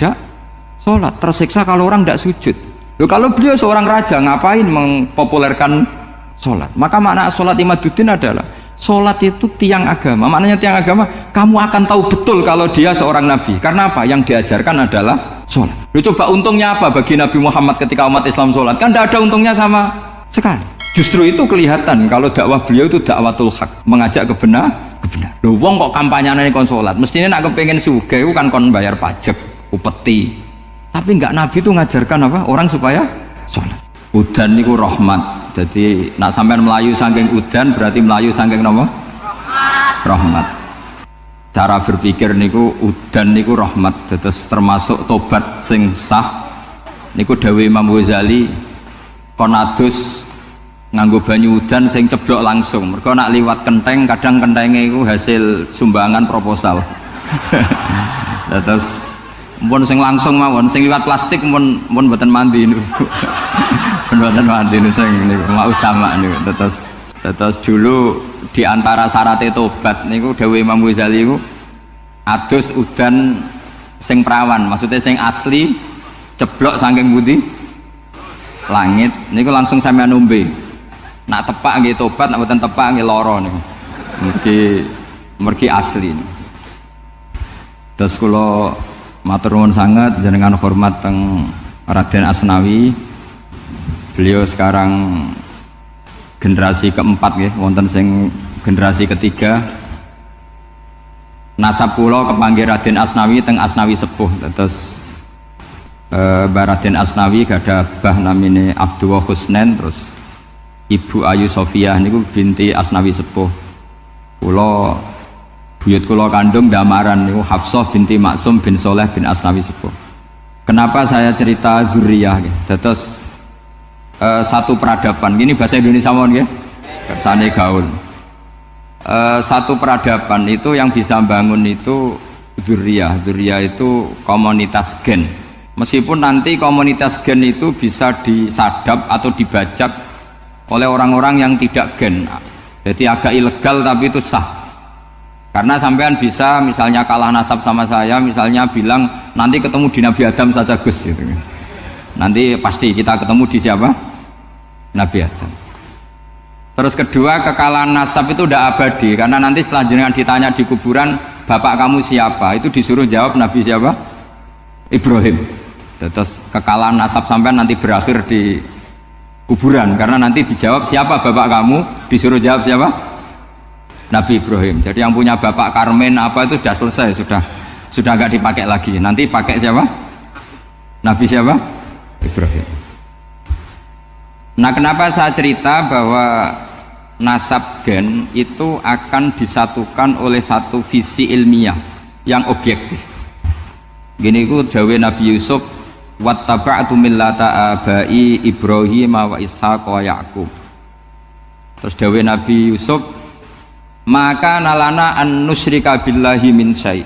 tidak sholat, tersiksa kalau orang tidak sujud. Loh, kalau beliau seorang raja ngapain mempopulerkan sholat? Maka makna sholat Imaduddin adalah sholat itu tiang agama. Maknanya tiang agama, kamu akan tahu betul kalau dia seorang nabi. Karena apa? Yang diajarkan adalah sholat. Loh, coba untungnya apa bagi Nabi Muhammad ketika umat Islam sholat? Kan tidak ada untungnya sama sekali. Justru itu kelihatan kalau dakwah beliau itu dakwatul haq, mengajak kebenar. Loh, wong kok kampanyane kon sholat, mestinya nak kepengen sugih kan kon bayar pajak, upeti. Tapi enggak, Nabi itu ngajarkan apa? Orang supaya sholat. Udan niku rahmat. Jadi nak sampean melayu saking udan berarti melayu saking napa? Rahmat. Cara berpikir niku udan niku rahmat. Terus termasuk tobat sing sah. Niku dawuh Imam Ghazali kon adus nganggo banyu udan sing ceblok langsung. Mergo nak liwat kenteng kadang kentenge iku hasil sumbangan proposal. Terus mun sing langsung mawon, sing liwat plastik mun mboten mandi niku. Mboten mandi niku sing niku mau sama niku. Terus dulu di antara syarat tobat niku dawuh Imam Ghazali niku adus udan sing prawan, maksudnya sing asli ceblok saking pundi? Langit niku langsung sampeyan nombe. Nak tepak nggih tobat, nak mboten tepak nggih lara niku. Mergi asli. Terus kula matur nuwun sangat jenengan hormat teng Raden Asnawi. Beliau sekarang generasi keempat nggih, wonten sing generasi ketiga. Nasab kula kepanggih Raden Asnawi teng Asnawi sepuh. Terus Mbah Raden Asnawi gadah bah namine Abdullah Husnen, terus Ibu Ayu Sofiah niku binti Asnawi sepuh. Kula buyut kula kandung damaran niku Hafsah binti Maksum bin Soleh bin Asnawi sepuh. Kenapa saya cerita zuriyah nggih? Terus satu peradaban. Gini bahasa Indonesia mawon nggih. Kersane gaul. Satu peradaban itu yang bisa bangun itu zuriyah. Zuriyah itu komunitas gen. Meskipun nanti komunitas gen itu bisa disadap atau dibajak oleh orang-orang yang tidak gen, jadi agak ilegal tapi itu sah. Karena sampean bisa misalnya kalah nasab sama saya, misalnya bilang nanti ketemu di Nabi Adam saja Gus gitu. Nanti pasti kita ketemu di siapa? Nabi Adam. Terus kedua, kekalahan nasab itu udah abadi, karena nanti setelah jenengan ditanya di kuburan bapak kamu siapa, itu disuruh jawab Nabi siapa? Ibrahim. Terus kekalahan nasab sampean nanti berakhir di kuburan, karena nanti dijawab siapa bapak kamu, disuruh jawab siapa? Nabi Ibrahim. Jadi yang punya bapak Karmen apa itu sudah selesai, sudah nggak dipakai lagi. Nanti pakai siapa? Nabi siapa? Ibrahim. Nah, kenapa saya cerita bahwa nasab gen itu akan disatukan oleh satu visi ilmiah yang objektif. Gini ku dawuh Nabi Yusuf, wattaba'tu millata abai Ibrahim wa Ishaq wa Yaqub. Terus dawuh Nabi Yusuf, maka nalana an nusyrika billahi min syai.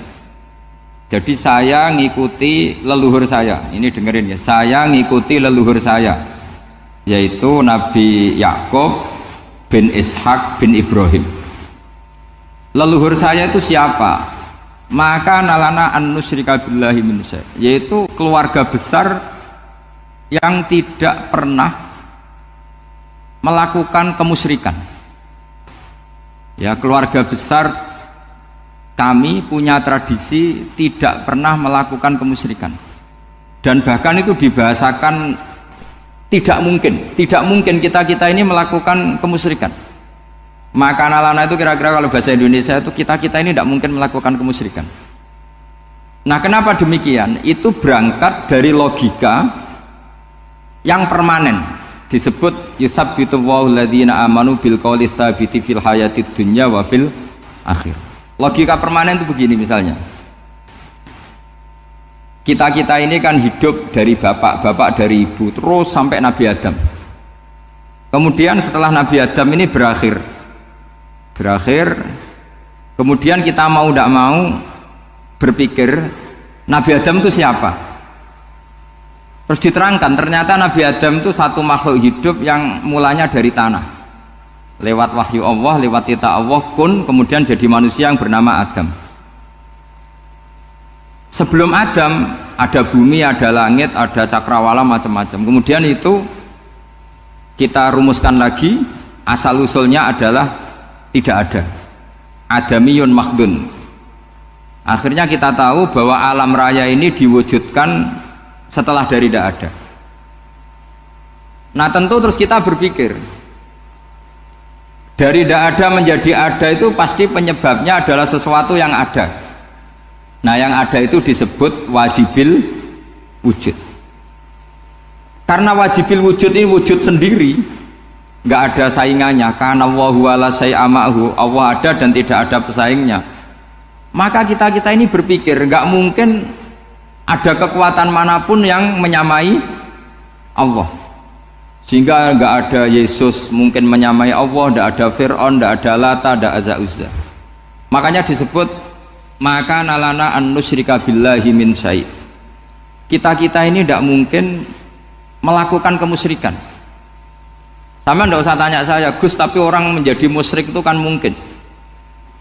Jadi saya ngikuti leluhur saya. Ini dengerin ya, saya ngikuti leluhur saya, yaitu Nabi Yakub bin Ishaq bin Ibrahim. Leluhur saya itu siapa? Maka nalana an nusyrika billahi min syai, yaitu keluarga besar yang tidak pernah melakukan kemusyrikan. Ya, keluarga besar kami punya tradisi tidak pernah melakukan kemusyrikan. Dan bahkan itu dibahasakan tidak mungkin kita ini melakukan kemusyrikan. Maka nalana itu kira-kira kalau bahasa Indonesia itu kita ini tidak mungkin melakukan kemusyrikan. Nah, kenapa demikian? Itu berangkat dari logika yang permanen, disebut yusabbitu Allahu alladzina amanu bil qouli tsabiti fil hayatid dunya wa fil akhir. Logika permanen itu begini, misalnya kita ini kan hidup dari bapak dari ibu terus sampai Nabi Adam. Kemudian setelah Nabi Adam ini berakhir, kemudian kita mau tidak mau berpikir Nabi Adam itu siapa? Terus diterangkan ternyata Nabi Adam itu satu makhluk hidup yang mulanya dari tanah, lewat wahyu Allah, lewat titah Allah kun, kemudian jadi manusia yang bernama Adam. Sebelum Adam ada bumi, ada langit, ada cakrawala, macam-macam. Kemudian itu kita rumuskan lagi, asal usulnya adalah tidak ada, adamiyun makhdun. Akhirnya kita tahu bahwa alam raya ini diwujudkan setelah dari tidak ada. Nah tentu terus kita berpikir, dari tidak ada menjadi ada itu pasti penyebabnya adalah sesuatu yang ada. Nah yang ada itu disebut wajibil wujud. Karena wajibil wujud ini wujud sendiri, nggak ada saingannya. Karena Allahu wala syai'amahu, Allah ada dan tidak ada pesaingnya. Maka kita ini berpikir nggak mungkin ada kekuatan manapun yang menyamai Allah. Sehingga nggak ada Yesus mungkin menyamai Allah, nggak ada Fir'aun, nggak ada Lata, nggak ada Uzza. Makanya disebut maka nalana an nusyrika billahi min syai'. Kita ini tidak mungkin melakukan kemusyrikan. Sama tidak usah tanya saya, Gus, tapi orang menjadi musyrik itu kan mungkin.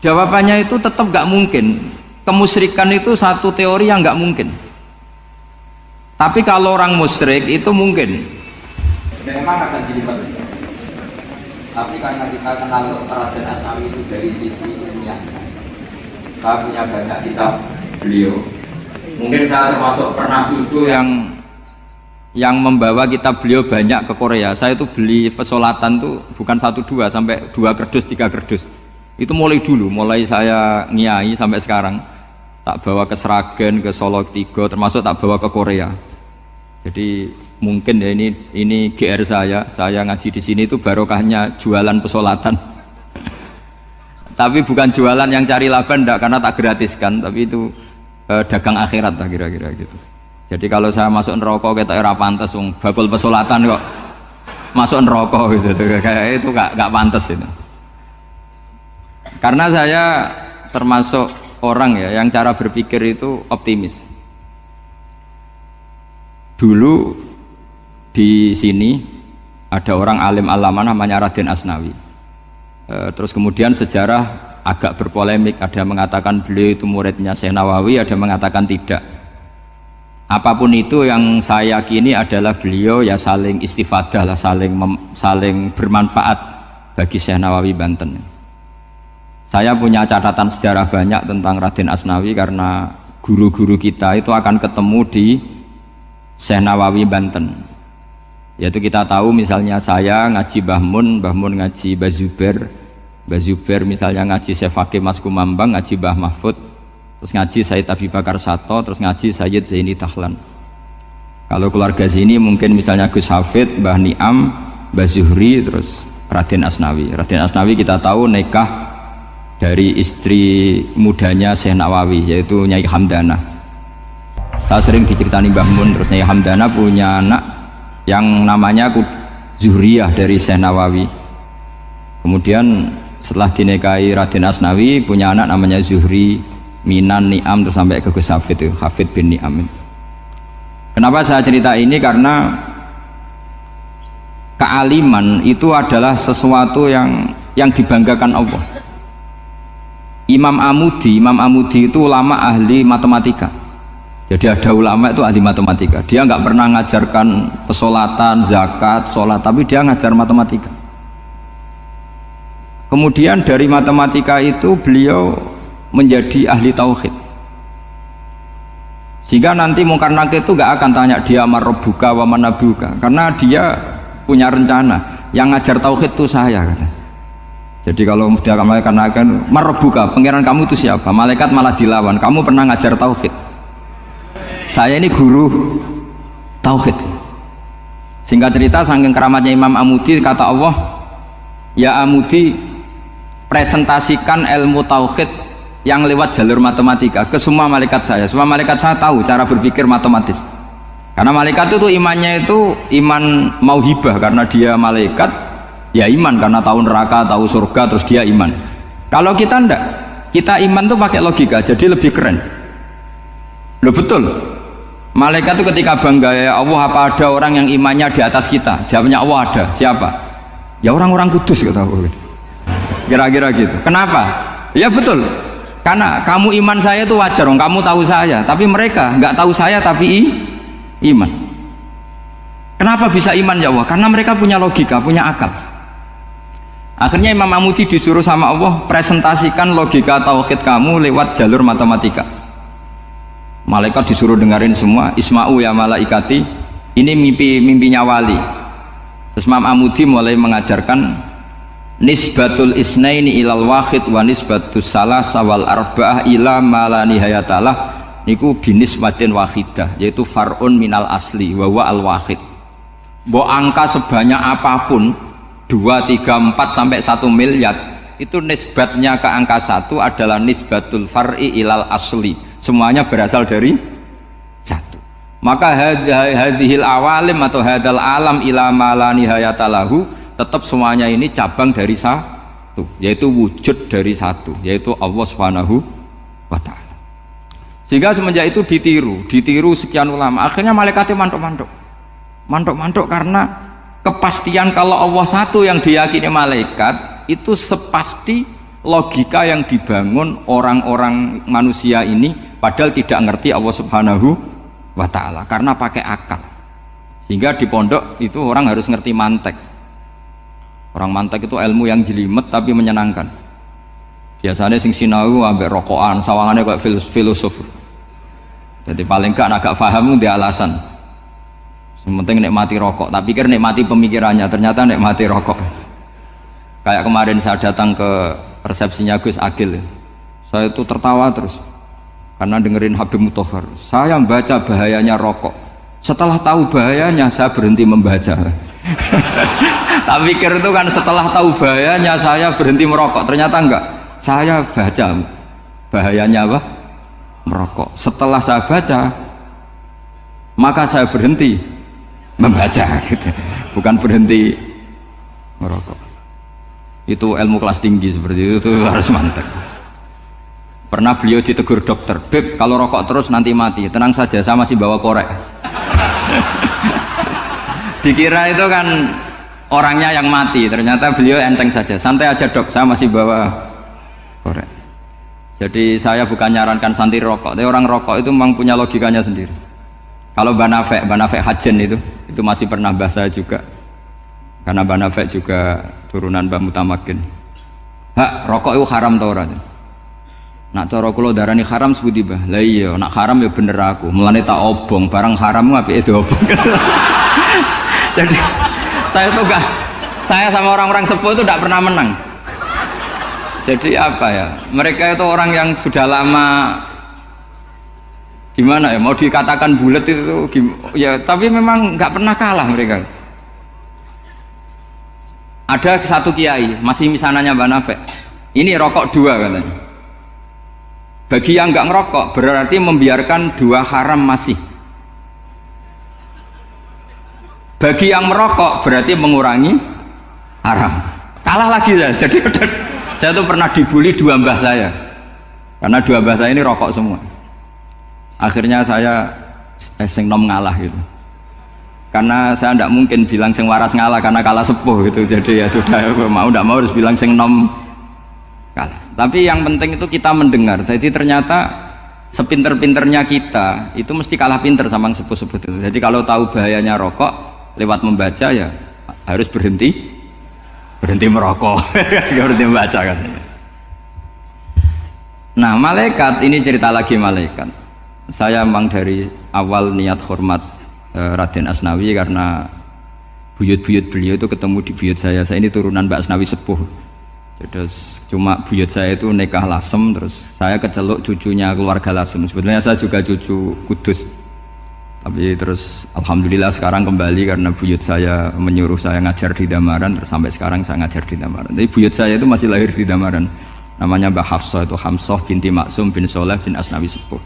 Jawabannya itu tetap nggak mungkin. Kemusyrikan itu satu teori yang nggak mungkin. Tapi kalau orang musyrik itu mungkin. Memang akan dilibat. Tapi karena kita kenal Raden Asnawi itu dari sisi ilmiahnya, saya punya banyak kitab beliau. Mungkin saya termasuk pernah dulu yang membawa kitab beliau banyak ke Korea. Saya itu beli pesolatan tuh bukan 1-2 sampai 2 kerdus 3 kerdus. Itu mulai dulu, mulai saya ngiai sampai sekarang. Tak bawa ke Sragen, ke Solo 3, termasuk tak bawa ke Korea. Jadi mungkin ya ini GR saya ngaji di sini itu barokahnya jualan pesolatan. Tapi bukan jualan yang cari laba enggak, karena tak gratiskan, tapi itu dagang akhirat lah kira-kira gitu. Jadi kalau saya masuk neraka kita era pantas wong bakul pesolatan kok masuk neraka gitu, kayak itu gak pantas itu. Karena saya termasuk orang ya yang cara berpikir itu optimis. Dulu di sini ada orang alim alama namanya Raden Asnawi. Terus kemudian sejarah agak berpolemik, ada yang mengatakan beliau itu muridnya Syekh Nawawi, ada yang mengatakan tidak. Apapun itu yang saya yakini adalah beliau ya saling istifadah lah, saling bermanfaat bagi Syekh Nawawi Banten. Saya punya catatan sejarah banyak tentang Raden Asnawi karena guru-guru kita itu akan ketemu di Syekh Nawawi Banten. Yaitu kita tahu misalnya saya ngaji Mbah Mun ngaji Mbah Zubair misalnya ngaji Syekh Fakih Mas Kumambang, ngaji Mbah Mahfud, terus ngaji Said Abi Bakar Sato, terus ngaji Sayyid Zaini Dahlan. Kalau keluarga sini mungkin misalnya Gus Hafid, Mbah Niam, Mbah Zuhri, terus Raden Asnawi. Raden Asnawi kita tahu nikah dari istri mudanya Syekh Nawawi, yaitu Nyai Hamdana. Saya sering diceritani Mbah Mun, terus Nyai Hamdana punya anak yang namanya Zuhriyah dari Syekh Nawawi. Kemudian setelah dinikahi Raden Asnawi punya anak namanya Zuhri, Minan, Niam, terus sampai ke Gus Hafid itu, Hafid bin Niam. Kenapa saya cerita ini? Karena kealiman itu adalah sesuatu yang dibanggakan Allah. Imam Amudi itu ulama ahli matematika. Jadi ada ulama itu ahli matematika. Dia nggak pernah ngajarkan pesolatan, zakat, sholat, tapi dia ngajar matematika. Kemudian dari matematika itu beliau menjadi ahli tauhid. Sehingga nanti Mungkar Nakir itu nggak akan tanya dia marrobuka wa manabuka, karena dia punya rencana. Yang ngajar tauhid itu saya, kata. Jadi kalau dia akan marrobuka, pangeran kamu itu siapa? Malaikat malah dilawan. Kamu pernah ngajar tauhid? Saya ini guru tauhid. Singkat cerita, saking keramatnya Imam Amudi, kata Allah, ya Amudi, presentasikan ilmu tauhid yang lewat jalur matematika ke semua malaikat saya. Semua malaikat saya tahu cara berpikir matematis. Karena malaikat itu imannya itu iman mauhibah, karena dia malaikat ya iman karena tahu neraka, tahu surga, terus dia iman. Kalau kita enggak, kita iman tuh pakai logika, jadi lebih keren. Loh betul. Malaikat itu ketika bangga, ya Allah, apa ada orang yang imannya di atas kita? Jawabnya Allah ada. Siapa? Ya orang-orang kudus, kata Allah. Kira-kira gitu. Kenapa? Ya betul. Karena kamu iman saya itu wajar, kamu tahu saya, tapi mereka nggak tahu saya tapi iman. Kenapa bisa iman ya Allah? Karena mereka punya logika, punya akal. Akhirnya Imam Mamudi disuruh sama Allah presentasikan logika tauhid kamu lewat jalur matematika. Malaikat disuruh dengerin semua, isma'u ya malaikati, ini mimpinya wali. Terus Imam Mamudi mulai mengajarkan nisbatul isnaini ilal wahid wa nisbatus salasa wal arba'ah ila ma la nihayatalah niku binisbatin wahidah, yaitu far'un minal asli wa al wahid. Mbok angka sebanyak apapun 2, 3, 4 sampai 1 miliar itu nisbatnya ke angka 1 adalah nisbatul far'i ilal asli, semuanya berasal dari 1. Maka hadhil awalim atau hadal alam ila ma la nihayatalahu tetap semuanya ini cabang dari satu, yaitu wujud dari satu, yaitu Allah Subhanahu wa ta'ala. Sehingga semenjak itu ditiru sekian ulama. Akhirnya malaikatnya mantuk karena kepastian kalau Allah satu yang diyakini malaikat itu sepasti logika yang dibangun orang-orang manusia ini, padahal tidak ngerti Allah Subhanahu wa ta'ala karena pakai akal. Sehingga di pondok itu orang harus ngerti mantek. Orang mantek itu ilmu yang jelimet tapi menyenangkan. Biasanya sing sinau ambek rokokan, sawangannya kayak filosof. Jadi paling gak agak paham dia alasan. Sementing nikmati rokok, tapi pikir nikmati pemikirannya, ternyata nikmati rokok. Kayak kemarin saya datang ke resepsinya Gus Agil. Saya itu tertawa terus karena dengerin Habib Mutahar. Saya membaca bahayanya rokok. Setelah tahu bahayanya saya berhenti membaca. Tak pikir itu kan setelah tahu bahayanya saya berhenti merokok, ternyata enggak. Saya baca bahayanya apa? Merokok. Setelah saya baca, maka saya berhenti membaca gitu. Bukan berhenti merokok. Itu ilmu kelas tinggi seperti itu harus mantap. Pernah beliau ditegur dokter, "Beb, kalau rokok terus nanti mati." Tenang saja, saya masih bawa korek. Dikira itu kan orangnya yang mati, ternyata beliau enteng saja. Santai aja dok, saya masih bawa korek. Jadi saya bukan nyarankan santri rokok, tapi orang rokok itu memang punya logikanya sendiri. Kalau Banafek Hajen itu masih pernah bahasa juga, karena Banafek juga turunan Mbah Mutamakin. Hak, rokok itu haram tau ora? Nak cara kula darani haram sebuti bah. Lah iya, nak haram ya bener aku. Mulane tak obong, barang haram apike diobong. Jadi saya sama orang-orang sepuh itu tidak pernah menang. Jadi apa ya, mereka itu orang yang sudah lama gimana ya, mau dikatakan bulat itu ya, tapi memang nggak pernah kalah mereka. Ada satu kiai masih misananya Mbak Nafek, ini rokok 2 katanya. Bagi yang nggak ngerokok berarti membiarkan 2 haram masih. Bagi yang merokok berarti mengurangi haram. Kalah lagi ya. Jadi saya tuh pernah dibully 2 mbah saya, karena 2 mbah saya ini rokok semua. Akhirnya saya sing nom ngalah gitu, karena saya tidak mungkin bilang sing waras ngalah karena kalah sepuh gitu. Jadi ya sudah, mau tidak mau harus bilang sing nom kalah. Tapi yang penting itu kita mendengar. Jadi ternyata sepinter-pinternya kita itu mesti kalah pinter sama yang sepuh-sepuh itu. Jadi kalau tahu bahayanya rokok lewat membaca ya harus berhenti merokok. Berhenti membaca katanya. Nah malaikat ini cerita lagi malaikat. Saya memang dari awal niat hormat Raden Asnawi karena buyut-buyut beliau itu ketemu di buyut saya ini turunan Mbak Asnawi sepuh. Terus cuma buyut saya itu nikah Lasem, terus saya keceluk cucunya keluarga Lasem. Sebetulnya saya juga cucu Kudus, tapi terus alhamdulillah sekarang kembali karena buyut saya menyuruh saya ngajar di Damaran, terus sampai sekarang saya ngajar di Damaran. Tapi buyut saya itu masih lahir di Damaran, namanya Mbak Hafsah, itu Hamsah binti Maksum bin Soleh bin Asnawi sepuh.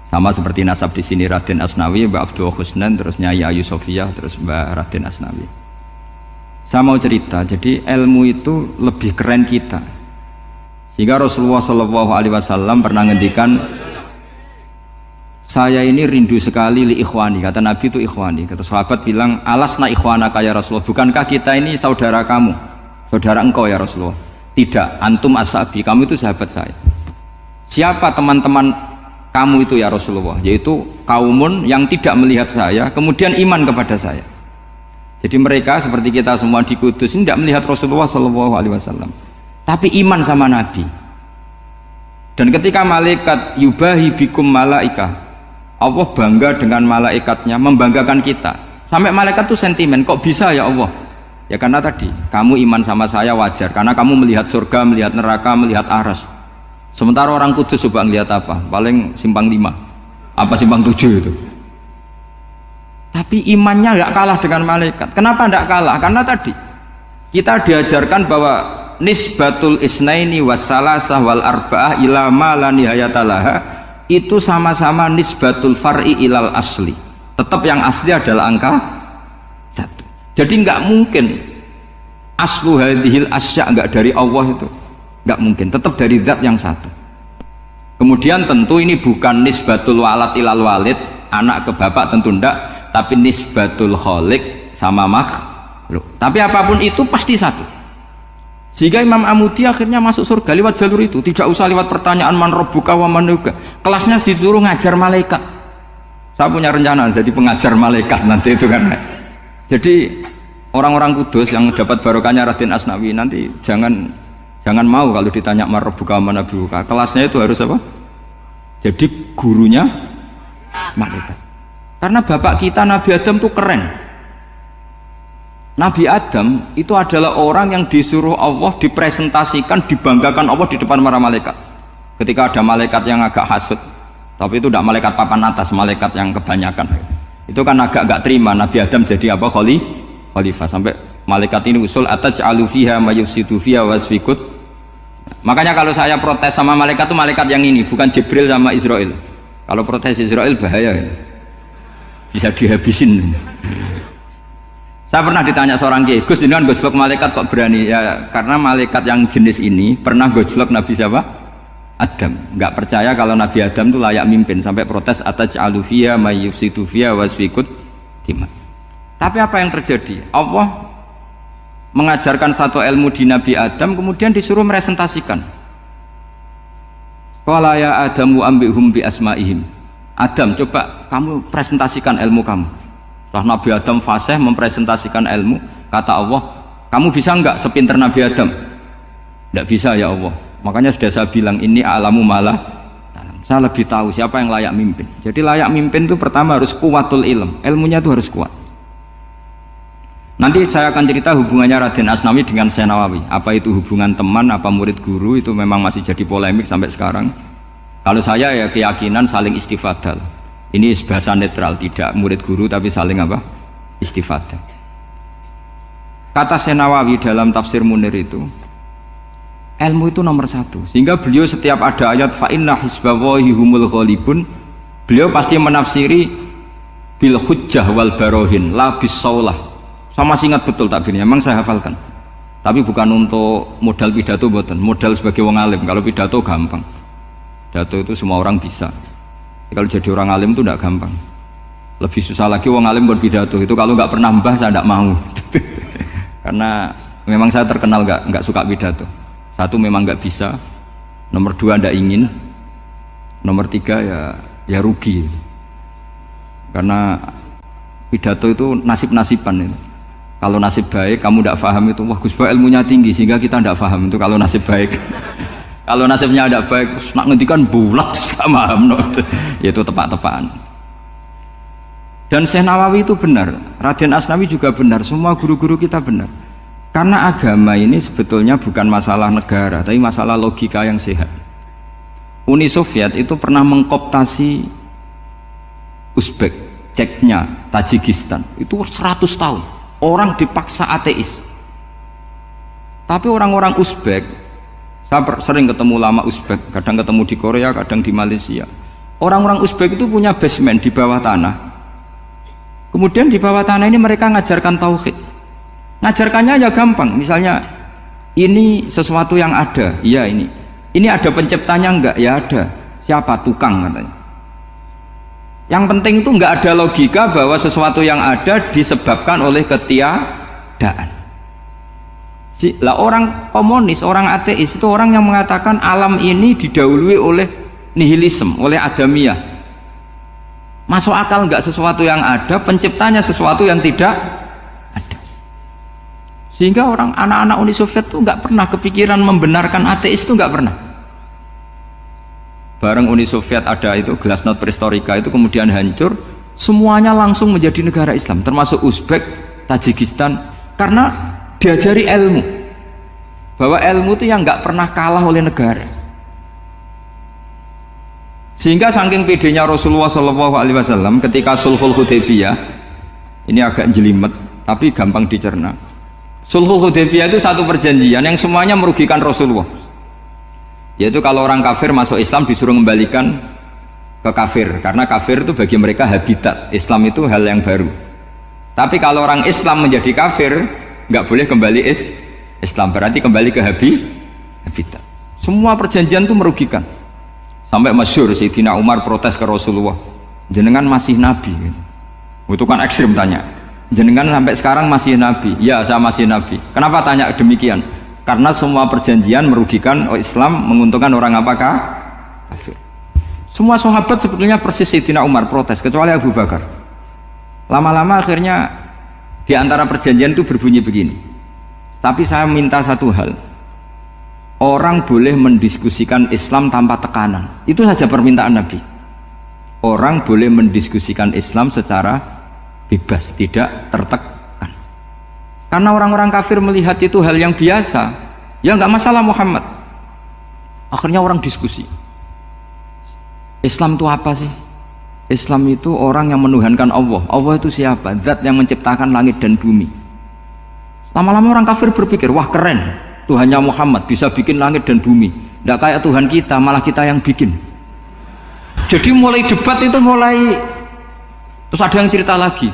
Sama seperti nasab di sini Raden Asnawi, Mbak Abdul Husnan, terus Nyai Ayu Sofiyah, terus Mbak Raden Asnawi. Saya mau cerita, jadi ilmu itu lebih keren kita. Sehingga Rasulullah SAW pernah ngendikan, saya ini rindu sekali li ikhwani, kata Nabi itu ikhwani. Kata sahabat bilang, alasna ikhwanaka ya Rasulullah, bukankah kita ini saudara kamu, saudara engkau ya Rasulullah? Tidak, antum ashabi, kamu itu sahabat saya. siapa teman-teman kamu itu ya Rasulullah? Yaitu kaumun yang tidak melihat saya kemudian iman kepada saya. Jadi mereka seperti kita semua di Kudus ini tidak melihat Rasulullah SAW, tapi iman sama Nabi. Dan ketika malaikat yubahi bikum malaika, Allah bangga dengan malaikatnya, membanggakan kita. Sampai malaikat tuh sentimen, kok bisa ya Allah? Ya karena tadi, kamu iman sama saya wajar, karena kamu melihat surga, melihat neraka, melihat aras. Sementara orang Kudus coba ngelihat apa? Paling simpang 5, apa simpang 7 itu. Tapi imannya nggak kalah dengan malaikat. Kenapa nggak kalah? Karena tadi kita diajarkan bahwa nisbatul isnaini wassalasah wal arba'ah ila ma la nihayatalaha itu sama-sama nisbatul far'i ilal asli. Tetap yang asli adalah angka 1. Jadi nggak mungkin aslu hadhil asya nggak dari Allah itu, nggak mungkin. Tetap dari zat yang satu. Kemudian tentu ini bukan nisbatul walad ilal walid, anak ke bapak tentu ndak. Tapi nisbatul khaliq sama makhluk. Tapi apapun itu pasti satu. Sehingga Imam Amudi akhirnya masuk surga lewat jalur itu, tidak usah lewat pertanyaan man rabbuka wa man nuka. Kelasnya disuruh ngajar malaikat. Saya punya rencana jadi pengajar malaikat nanti itu kan. Jadi orang-orang Kudus yang dapat barokahnya Raden Asnawi nanti jangan mau kalau ditanya man rabbuka wa man nuka. Kelasnya itu harus apa? Jadi gurunya malaikat. Karena bapak kita Nabi Adam itu keren. Nabi Adam itu adalah orang yang disuruh Allah dipresentasikan, dibanggakan Allah di depan para malaikat. Ketika ada malaikat yang agak hasut, tapi itu tidak malaikat papan atas, malaikat yang kebanyakan. Itu kan agak nggak terima Nabi Adam jadi apa? Khalifah. Sampai malaikat ini usul ataj'alu fiha may yufsidu fiha wasfikut. Makanya kalau saya protes sama malaikat itu malaikat yang ini, bukan Jibril sama Israel. Kalau protes Israel bahaya ya. Bisa dihabisin. Saya pernah ditanya seorang kiai, Gus dengan gojlok malaikat kok berani? Ya karena malaikat yang jenis ini pernah gojlok Nabi siapa? Adam. Nggak percaya kalau Nabi Adam itu layak mimpin, sampai protes ataj'alu fiha may yufsidu fiha wasfikut dima. Tapi apa yang terjadi? Allah mengajarkan satu ilmu di Nabi Adam, kemudian disuruh meresentasikan. Qala ya Adamu ambihum bi asma'ihim. Adam, coba kamu presentasikan ilmu kamu. Setelah Nabi Adam fasih mempresentasikan ilmu, kata Allah, kamu bisa enggak sepinter Nabi Adam? Tidak bisa ya Allah. Makanya sudah saya bilang ini a'lamu malah. Saya lebih tahu siapa yang layak mimpin. Jadi layak mimpin itu pertama harus kuwatul ilm, ilmunya itu harus kuat. Nanti saya akan cerita hubungannya Raden Asnawi dengan Syekh Nawawi. Apa itu hubungan teman, apa murid guru, itu memang masih jadi polemik sampai sekarang. Kalau saya ya keyakinan saling istifadah. Ini bahasa netral, tidak murid guru tapi saling apa? Istifadah. Kata Syekh Nawawi dalam tafsir Munir itu, ilmu itu nomor 1. Sehingga beliau setiap ada ayat fa inna hizballahi humul ghalibun, beliau pasti menafsiri bil hujjah wal barohin la bis saulah. Saya masih ingat betul takbirnya, memang saya hafalkan. Tapi bukan untuk modal pidato, boten. Modal sebagai wong alim. Kalau pidato gampang. Pidato itu semua orang bisa. Kalau jadi orang alim itu tidak gampang. Lebih susah lagi wong alim berpidato. Itu kalau nggak pernah mbah saya tidak mau. Karena memang saya terkenal nggak suka pidato. 1 memang nggak bisa. Nomor 2 tidak ingin. Nomor 3 ya rugi. Karena pidato itu nasib-nasiban itu. Kalau nasib baik kamu tidak paham itu, wah Gus Ba ilmunya tinggi sehingga kita tidak paham itu kalau nasib baik. Kalau nasibnya tidak baik, nak ngendikan bulat sama paham, yaitu tepak-tepakan. Dan Syekh Nawawi itu benar, Raden Asnawi juga benar, semua guru-guru kita benar. Karena agama ini sebetulnya bukan masalah negara, tapi masalah logika yang sehat. Uni Soviet itu pernah mengkooptasi Uzbek, Ceknya, Tajikistan, itu 100 tahun. Orang dipaksa ateis. Tapi orang-orang Uzbek, saya sering ketemu ulama Uzbek, kadang ketemu di Korea, kadang di Malaysia. Orang-orang Uzbek itu punya basement di bawah tanah. Kemudian di bawah tanah ini mereka ngajarkan tauhid. Ngajarkannya ya gampang. Misalnya ini sesuatu yang ada, iya ini. Ini ada penciptanya enggak? Ya ada. Siapa? Tukang katanya. Yang penting itu enggak ada logika bahwa sesuatu yang ada disebabkan oleh ketiadaan. Lah orang komunis, orang ateis itu orang yang mengatakan alam ini didahului oleh nihilisme, oleh adamiyah. Masuk akal nggak sesuatu yang ada, penciptanya sesuatu yang tidak ada. Sehingga orang anak-anak Uni Soviet tuh nggak pernah kepikiran membenarkan ateis, itu nggak pernah. Bareng Uni Soviet ada itu Glasnost Perestroika itu kemudian hancur, semuanya langsung menjadi negara Islam, termasuk Uzbek, Tajikistan, karena diajari ilmu, bahwa ilmu itu yang nggak pernah kalah oleh negara. Sehingga saking pedenya Rasulullah SAW ketika Sulhul Hudaybiyah, ini agak jelimet tapi gampang dicerna. Sulhul Hudaybiyah itu satu perjanjian yang semuanya merugikan Rasulullah, yaitu kalau orang kafir masuk Islam disuruh kembalikan ke kafir, karena kafir itu bagi mereka habitat, Islam itu hal yang baru. Tapi kalau orang Islam menjadi kafir nggak boleh kembali Islam, berarti kembali ke habitat. Semua perjanjian itu merugikan. Sampai masyhur Sayyidina Umar protes ke Rasulullah, jenengan masih nabi. Itu kan ekstrim tanya, jenengan sampai sekarang masih nabi? Ya, saya masih nabi. Kenapa tanya demikian? Karena semua perjanjian merugikan Islam, menguntungkan orang apakah? Kafir. Semua sahabat sebetulnya persis Sayyidina Umar protes, kecuali Abu Bakar. Lama-lama akhirnya di antara perjanjian itu berbunyi begini, tapi saya minta satu hal, orang boleh mendiskusikan Islam tanpa tekanan. Itu saja permintaan Nabi. Orang boleh mendiskusikan Islam secara bebas, tidak tertekan. Karena orang-orang kafir melihat itu hal yang biasa, ya nggak masalah Muhammad. Akhirnya orang diskusi, Islam itu apa sih? Islam itu orang yang menuhankan Allah. Allah itu siapa? Zat yang menciptakan langit dan bumi. Lama-lama orang kafir berpikir, wah keren, Tuhannya Muhammad bisa bikin langit dan bumi. Tidak kayak Tuhan kita, malah kita yang bikin. Jadi mulai debat itu terus ada yang cerita lagi,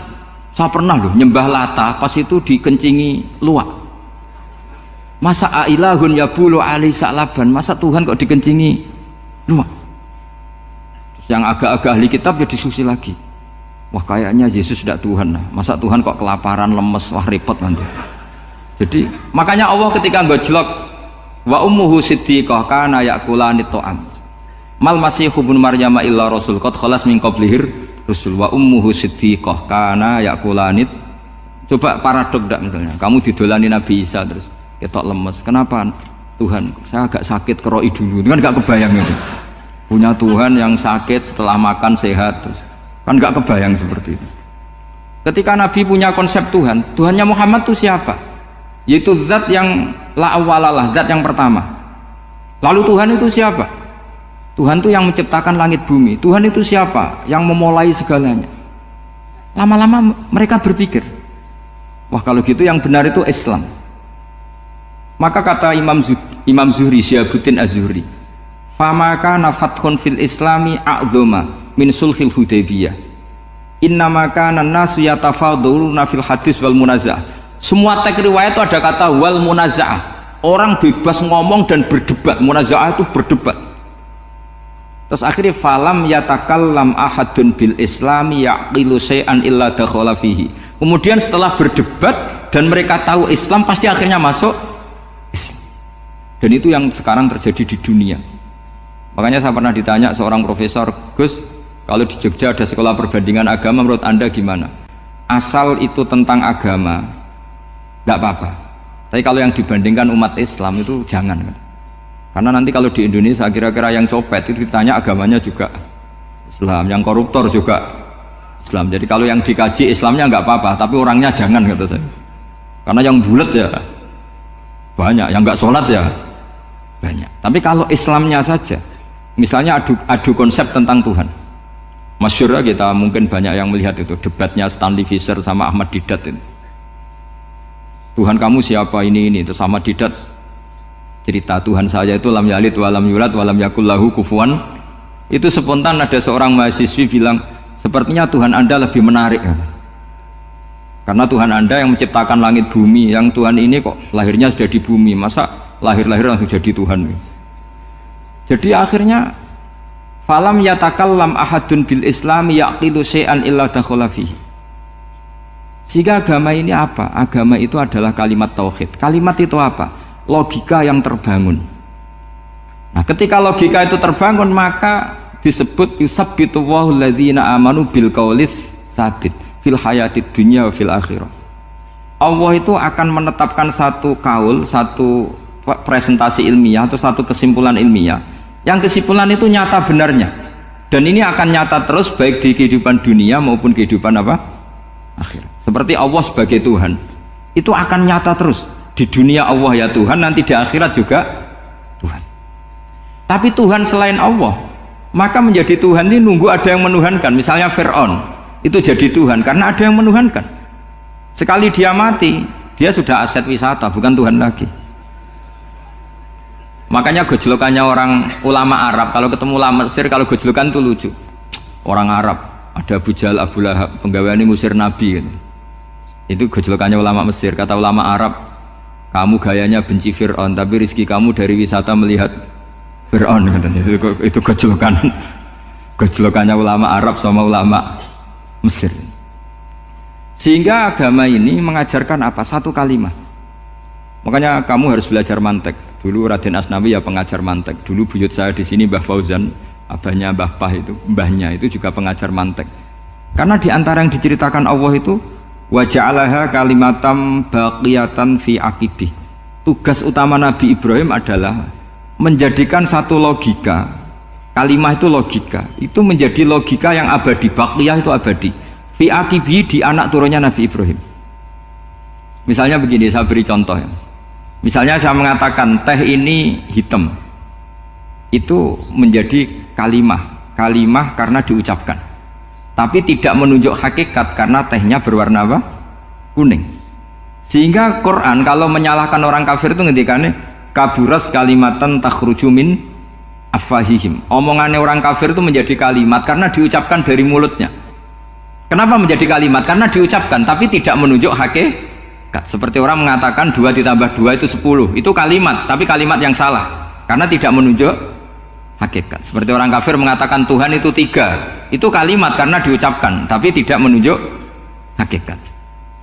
saya pernah loh nyembah Lata, pas itu dikencingi luwak. Masa ailahun yabulu ali sa'laban, masa Tuhan kok dikencingi luwak? Terus yang agak-agak ahli kitab ya diskusi lagi, wah kayaknya Yesus tidak Tuhan, masa Tuhan kok kelaparan, lemes, wah repot nanti. Jadi makanya Allah ketika ngojlok wa ummuhu siddiqah kana yakulani ta'am mal masihu ibnu maryam illa rasul qad khalas min qablihir rusul wa ummuhu siddiqah kana yakulani. Coba paradok enggak, misalnya kamu didolani Nabi Isa terus ketok lemes, kenapa Tuhan saya agak sakit keroi dulu, kan enggak kebayang itu punya Tuhan yang sakit setelah makan sehat, terus kan enggak kebayang seperti itu. Ketika Nabi punya konsep Tuhan, Tuhannya Muhammad itu siapa? Yaitu zat yang la awalalah, zat yang pertama. Lalu Tuhan itu siapa? Tuhan itu yang menciptakan langit bumi. Tuhan itu siapa? Yang memulai segalanya. Lama-lama mereka berpikir, wah kalau gitu yang benar itu Islam. Maka kata Imam Zuhri, Syihabuddin Az-Zuhri, fama kana fathun fil islami a'dzama min sulhil hudaybiyah innama kana an-nasu yatafadhaluna fil hadis wal munazah. Semua teks riwayat itu ada kata wal munaza'ah, orang bebas ngomong dan berdebat. Munaza'ah itu berdebat. Terus akhirnya falam yatakallam ahadun bil islami yaqilu syai'an illa dakhala fihi. Kemudian setelah berdebat dan mereka tahu Islam, pasti akhirnya masuk Islam. Dan itu yang sekarang terjadi di dunia. Makanya saya pernah ditanya seorang profesor, Gus, kalau di Jogja ada sekolah perbandingan agama, menurut Anda gimana? Asal itu tentang agama nggak apa-apa, tapi kalau yang dibandingkan umat Islam itu jangan. Karena nanti kalau di Indonesia kira-kira yang copet itu ditanya agamanya juga Islam, yang koruptor juga Islam. Jadi kalau yang dikaji Islamnya nggak apa-apa, tapi orangnya jangan, kata saya. Karena yang bulat ya banyak, yang nggak sholat ya banyak. Tapi kalau Islamnya saja, misalnya adu konsep tentang Tuhan, masyhur kita mungkin banyak yang melihat itu debatnya Stanley Fischer sama Ahmad Didat itu. Tuhan kamu siapa ini terus sama Didat cerita Tuhan saya itu lam yalid walam yulad walam yakul lahu kufuwan. Itu spontan ada seorang mahasiswi bilang, sepertinya Tuhan Anda lebih menarik karena Tuhan Anda yang menciptakan langit bumi, yang Tuhan ini kok lahirnya sudah di bumi, masa lahir-lahir langsung jadi Tuhan. Jadi akhirnya falam yatakallam ahadun bil islami yaqilu syai'an illa dakhala fihi. Sehingga agama ini apa? Agama itu adalah kalimat tauhid. Kalimat itu apa? Logika yang terbangun. Nah, ketika logika itu terbangun, maka disebut yusabbitu Allahu alladzina amanu bil qaulis tsabit fil hayatid dunya wa fil akhirah. Allah itu akan menetapkan satu kaul, satu presentasi ilmiah atau satu kesimpulan ilmiah. Yang kesimpulan itu nyata benarnya. Dan ini akan nyata terus baik di kehidupan dunia maupun kehidupan apa? Akhirat. Seperti Allah sebagai Tuhan. Itu akan nyata terus. Di dunia Allah ya Tuhan, nanti di akhirat juga Tuhan. Tapi Tuhan selain Allah, maka menjadi Tuhan ini nunggu ada yang menuhankan. Misalnya Fir'aun itu jadi Tuhan karena ada yang menuhankan. Sekali dia mati, dia sudah aset wisata, bukan Tuhan lagi. Makanya gojlokannya orang ulama Arab, kalau ketemu ulama Mesir, kalau gojlokan itu lucu. Orang Arab, ada Abu Jahal, Abu Lahab, penggawean ini ngusir Nabi gitu. Itu gojlokannya ulama Mesir. Kata ulama Arab, kamu gayanya benci Fir'aun, tapi rizki kamu dari wisata melihat Fir'aun. Itu gojlokannya ulama Arab sama ulama Mesir. Sehingga agama ini mengajarkan apa? Satu kalimat. Makanya kamu harus belajar mantek. Dulu Raden Asnawi ya pengajar mantek. Dulu buyut saya di sini Mbah Fauzan, abahnya Mbah Pah itu, mbahnya itu juga pengajar mantek. Karena di antara yang diceritakan Allah itu wa ja'alaha kalimatam baqiyatan fi aqibih. Tugas utama Nabi Ibrahim adalah menjadikan satu logika. Kalimah itu logika. Itu menjadi logika yang abadi. Baqiyah itu abadi. Fi aqibih, di anak turunnya Nabi Ibrahim. Misalnya begini, saya beri contoh ya. Misalnya saya mengatakan teh ini hitam, itu menjadi kalimah karena diucapkan, tapi tidak menunjuk hakikat karena tehnya berwarna apa? Kuning. Sehingga Quran kalau menyalahkan orang kafir itu ngendikannya kaburas kalimatan takhruju min afwahihim. Omongannya orang kafir itu menjadi kalimat karena diucapkan dari mulutnya. Kenapa menjadi kalimat? Karena diucapkan tapi tidak menunjuk hakikat. Seperti orang mengatakan 2 ditambah 2 itu 10, itu kalimat, tapi kalimat yang salah karena tidak menunjuk hakikat. Seperti orang kafir mengatakan Tuhan itu 3, itu kalimat karena diucapkan tapi tidak menunjuk hakikat.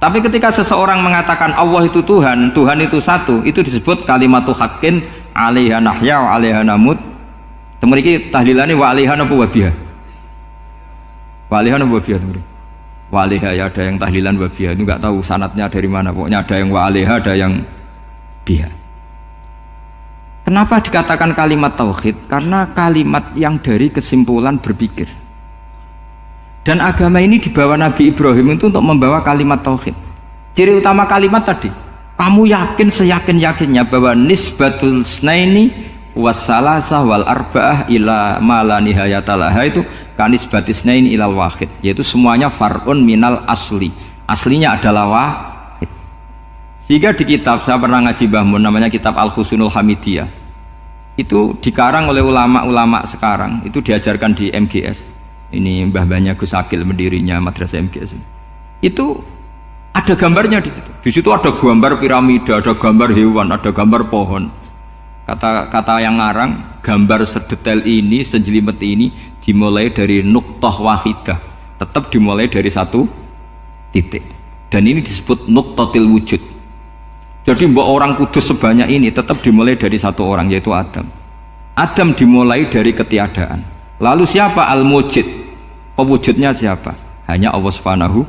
Tapi ketika seseorang mengatakan Allah itu Tuhan, Tuhan itu satu, itu disebut kalimatu haqqin 'alaiha nahya wa 'alaiha namut. Temriki tahlilane wa 'alaiha napa wa biha. Wa 'alaiha napa wa biha. Wa 'alaiha ya, ada yang tahlilan wa biha, itu enggak tahu sanadnya dari mana, pokoknya ada yang wa 'alaiha, ada yang biha. Kenapa dikatakan kalimat tauhid? Karena kalimat yang dari kesimpulan berpikir. Dan agama ini dibawa Nabi Ibrahim itu untuk membawa kalimat tauhid. Ciri utama kalimat tadi, kamu yakin seyakin-yakinnya bahwa nisbatul snaini wassalasah wal arba'ah ila ma la nihayatalaha itu kanisbatis snaini ilal wahid, yaitu semuanya far'un minal asli. Aslinya adalah wahid. Sehingga di kitab, saya pernah ngaji Mbah Mun, namanya kitab Al-Husunul Hamidiyah, itu dikarang oleh ulama-ulama sekarang, itu diajarkan di MGS. Ini mbah-mbahnya Gus Akil, pendirinya madrasah MGS. Itu ada gambarnya di situ. Di situ ada gambar piramida, ada gambar hewan, ada gambar pohon. Kata yang ngarang, gambar sedetail ini, sejelimet ini dimulai dari nuktah wahidah, tetap dimulai dari satu titik, dan ini disebut nuktatil wujud. Jadi mbok orang kudus sebanyak ini tetap dimulai dari satu orang, yaitu Adam. Adam dimulai dari ketiadaan. Lalu siapa al-mujid? Pewujudnya siapa? Hanya Allah Subhanahu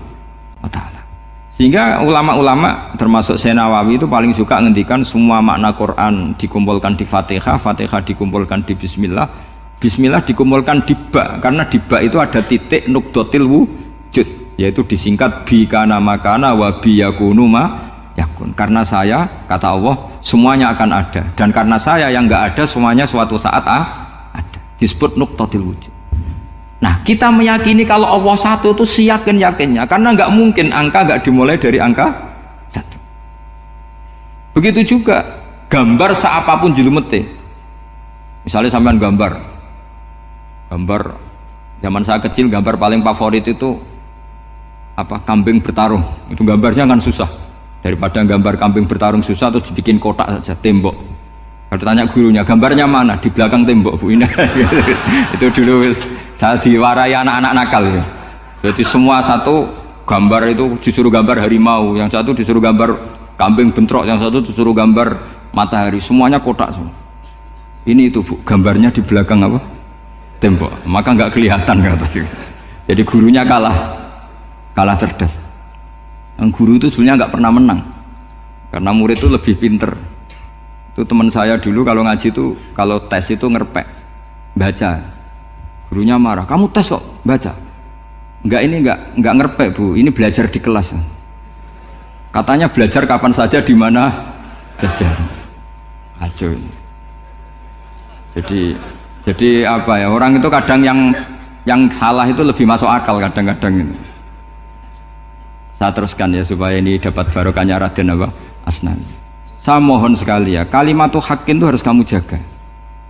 wa ta'ala. Sehingga ulama-ulama termasuk Syekh Nawawi itu paling suka ngendikan semua makna Quran dikumpulkan di Fatihah, Fatihah dikumpulkan di Bismillah, Bismillah dikumpulkan di Ba, karena di Ba itu ada titik nukdotil wujud, yaitu disingkat bi kana makana wa bi yakunu ma yakun. Karena saya, kata Allah, semuanya akan ada, dan karena saya yang enggak ada, semuanya suatu saat ada. Disebut nukdotil wujud. Nah, kita meyakini kalau Allah satu itu seyakin-yakinnya, karena nggak mungkin angka nggak dimulai dari angka satu. Begitu juga gambar seapapun julumete. Misalnya sampean gambar zaman saya kecil, gambar paling favorit itu apa? Kambing bertarung. Itu gambarnya kan susah. Daripada gambar kambing bertarung susah terus dibikin kotak saja, tembok. Kalau tanya gurunya, gambarnya mana? Di belakang tembok, Bu. Ini itu dulu saya diwarai anak-anak nakal ya. Jadi semua satu gambar itu disuruh gambar harimau, yang satu disuruh gambar kambing bentrok, yang satu disuruh gambar matahari, semuanya kotak semua. Ini itu Bu, gambarnya di belakang apa? Tembok, maka nggak kelihatan katanya. Jadi gurunya kalah cerdas. Yang guru itu sebenarnya nggak pernah menang, karena murid itu lebih pinter. Itu teman saya dulu kalau ngaji itu, kalau tes itu ngerpek, baca. Gurunya marah, kamu tes kok baca? Enggak ngerpek Bu, ini belajar di kelas. Katanya belajar kapan saja di mana saja. Aco ini. Jadi apa ya, orang itu kadang yang salah itu lebih masuk akal kadang-kadang ini. Saya teruskan ya supaya ini dapat barokahnya Raden Asnawi. Saya mohon sekali ya, kalimatul haqqin itu harus kamu jaga.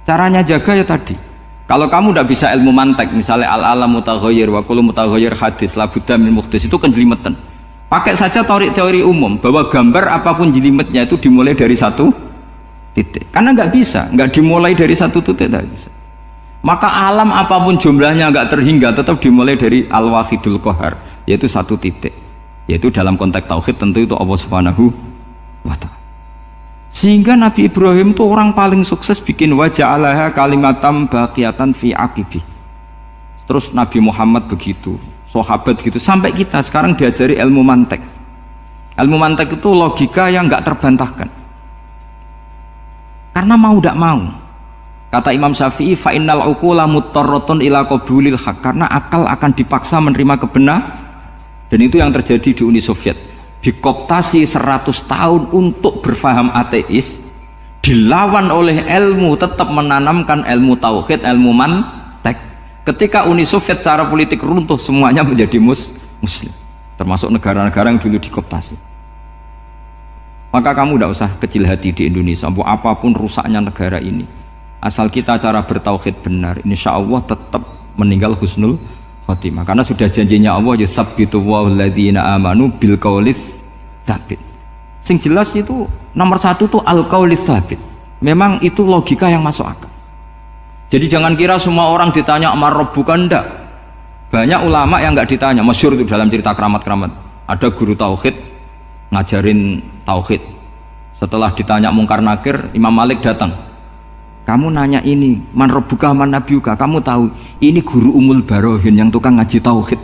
Caranya jaga ya tadi. Kalau kamu tidak bisa ilmu mantek, misalnya al-alam mutaghayyir wa kullu mutaghayyir hadis la budda min muhdits, itu kan jelimetan. Pakai saja teori umum bahwa gambar apapun jelimetnya itu dimulai dari satu titik. Karena nggak bisa, nggak dimulai dari satu titik, tidak bisa. Maka alam apapun jumlahnya nggak terhingga, tetap dimulai dari al-wahidul qahar, yaitu satu titik. Yaitu dalam konteks tauhid tentu itu Allah Subhanahu wa ta'ala. Sehingga Nabi Ibrahim itu orang paling sukses bikin waja'alaha kalimatam baqiyatan fi aqibi. Terus Nabi Muhammad begitu, sahabat begitu, sampai kita sekarang diajari ilmu mantek. Ilmu mantek itu logika yang nggak terbantahkan. Karena mau tidak mau. Kata Imam Syafi'i, fa innal uqula muttarratun ila qabulil haq, karena akal akan dipaksa menerima kebenaran. Dan itu yang terjadi di Uni Soviet. Dikoptasi 100 tahun untuk berfaham ateis, dilawan oleh ilmu, tetap menanamkan ilmu tauhid, ilmu mantek. Ketika Uni Soviet secara politik runtuh, semuanya menjadi muslim, termasuk negara-negara yang dulu dikoptasi. Maka kamu tidak usah kecil hati di Indonesia, apapun rusaknya negara ini, asal kita cara bertauhid benar, insya Allah tetap meninggal husnul khotimah. Karena sudah janjinya Allah, yusabbitu walladzina amanu bil qaulis tsabit. Sing jelas itu nomor satu tuh al qaulis tsabit. Memang itu logika yang masuk akal. Jadi jangan kira semua orang ditanya amar rabbuka, ndak. Banyak ulama yang nggak ditanya, masyhur itu dalam cerita keramat-keramat. Ada guru tauhid ngajarin tauhid. Setelah ditanya mungkar nakir, Imam Malik datang. Kamu nanya ini, man rabbuka man nabiyuka, kamu tahu ini guru Umul Barohin yang tukang ngaji tauhid.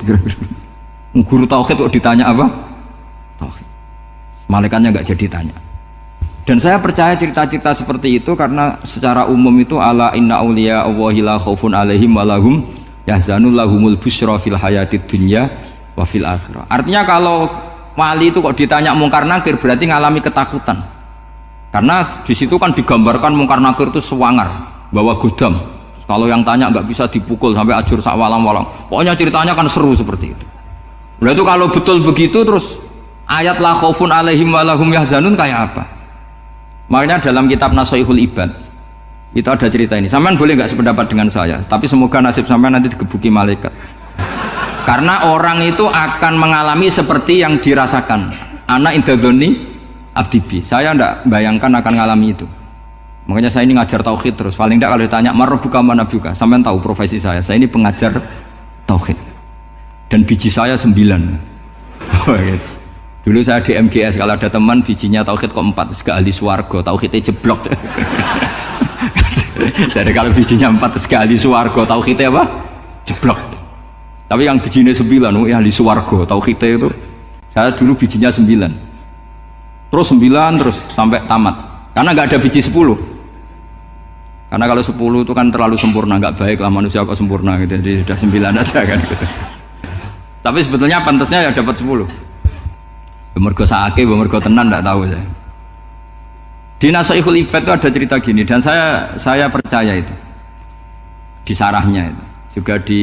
Guru tauhid kok ditanya apa? Tauhid. Malaikatnya nggak jadi tanya. Dan saya percaya cerita-cerita seperti itu karena secara umum itu ala inna auliya Allahi la khaufun alaihim wa lahum yahzanun lahumul busyra fil hayatid dunya wa fil akhirah. Artinya kalau wali itu kok ditanya mungkar nakir berarti ngalami ketakutan. Karena di situ kan digambarkan mungkar nakir itu sewangar, bawa godam. Kalau yang tanya nggak bisa dipukul sampai ajur sak walang-walang. Pokoknya ceritanya kan seru seperti itu. Nah itu kalau betul begitu terus ayat la khaufun alaihim wa lahum yahzanun kayak apa? Makanya dalam kitab Nasoihul Ibad itu ada cerita ini. Sampean boleh nggak sependapat dengan saya, tapi semoga nasib sampean nanti digebuki malaikat. Karena orang itu akan mengalami seperti yang dirasakan. Ana indadzoni abdibi, saya tidak bayangkan akan ngalami itu. Makanya saya ini ngajar tauhid terus. Paling tidak kalau ditanya marbuka manabuka, sampean tahu profesi saya ini pengajar tauhid. Dan biji saya 9. Dulu saya di MGS, kalau ada teman bijinya tauhid kok 4, segala ahli swarga, tauhidnya jeblok. Jadi kalau bijinya 4 segala ahli swarga, tauhidnya apa? Jeblok. Tapi yang bijinya 9, ya ahli swarga, tauhidnya itu. Saya dulu bijinya 9. Terus 9 terus sampai tamat. Karena nggak ada biji 10. Karena kalau 10 itu kan terlalu sempurna, nggak baik lah manusia kok sempurna gitu. Jadi sudah 9 aja kan gitu. Tapi sebetulnya pantasnya ya dapat 10. Mergo saake, mergo tenan enggak tahu saya. Di Nasoihul Ibad itu ada cerita gini dan saya percaya itu. Di sarahnya itu. Juga di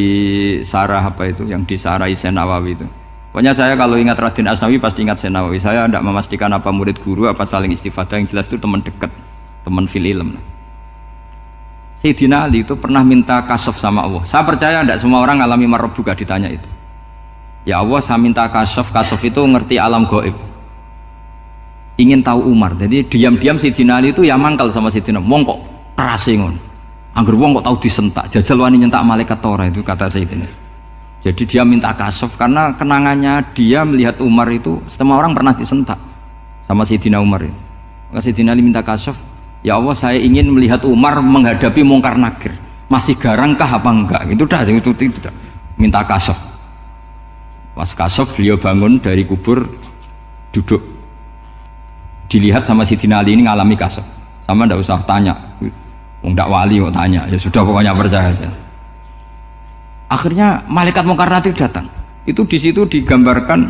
sarah apa itu yang di sarah Syekh Nawawi itu. Pokoknya saya kalau ingat Raden Asnawi pasti ingat Syekh Nawawi. Saya tidak memastikan apa murid guru apa saling istifadah, yang jelas itu teman dekat, teman fil ilm. Sayyidina Ali itu pernah minta kasyaf sama Allah. Saya percaya tidak semua orang alami marbuka ditanya itu. Ya Allah, saya minta kasyaf itu ngerti alam gaib. Ingin tahu Umar. Jadi diam-diam Sayyidina Ali itu ya mangkal sama Sayyidina. Wong kok kerase ngono. Angger wong kok tahu disentak, jajal wani nyentak malaikat ora, itu kata Sayyidina. Jadi dia minta kasaf karena kenangannya dia melihat Umar itu semua orang pernah disentak sama Sayyidina Umar itu. Maka Sayyidina Ali minta kasaf, ya Allah saya ingin melihat Umar menghadapi mungkar nakir, masih garangkah apa enggak, itu dah itu minta kasaf. Pas kasaf beliau bangun dari kubur, duduk, dilihat sama Sayyidina Ali ini ngalami kasaf, sama ndak usah tanya, ndak wali kok tanya, ya sudah pokoknya percaya aja. Akhirnya malaikat mungkar nakir datang, itu di situ digambarkan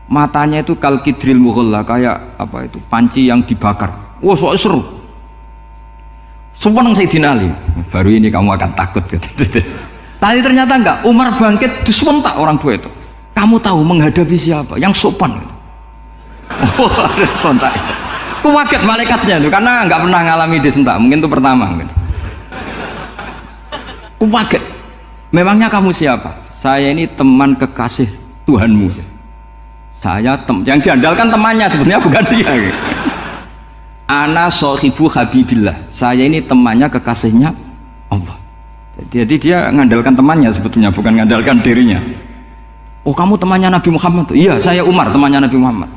matanya itu kalkidril mughalla, kayak apa itu panci yang dibakar. Wah, soal seru. Sumpah Sayyidina Ali, baru ini kamu akan takut. Tadi ternyata enggak, Umar bangkit disewentak orang tua itu. Kamu tahu menghadapi siapa? Yang sopan. Wah, sontak. Aku kaget malaikatnya itu karena enggak pernah ngalami disentak, mungkin itu pertama. Aku kaget. Memangnya kamu siapa? Saya ini teman kekasih Tuhanmu. Saya yang diandalkan temannya sebenarnya bukan dia. Ana sohibu habibillah. Saya ini temannya kekasihnya Allah. Jadi dia mengandalkan temannya sebetulnya, bukan mengandalkan dirinya. Oh, kamu temannya Nabi Muhammad? Iya, saya Umar, temannya Nabi Muhammad.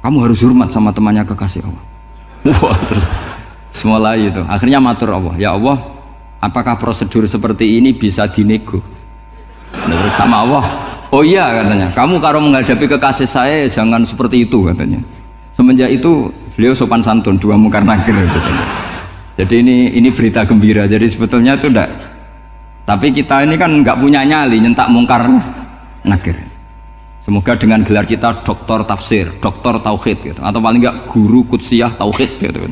Kamu harus hormat sama temannya kekasih Allah. Wah, terus mulai itu. Akhirnya matur Allah, ya Allah, apakah prosedur seperti ini bisa dinego? Nah, terus sama Allah, oh iya katanya, kamu kalau menghadapi kekasih saya jangan seperti itu katanya. Semenjak itu beliau sopan santun, dua mungkar nakir katanya. Jadi ini berita gembira. Jadi sebetulnya itu enggak. Tapi kita ini kan enggak punya nyali nyentak mungkar nakir. Semoga dengan gelar kita doktor tafsir, doktor tauhid gitu, atau paling enggak guru kudsiyah tauhid gitu.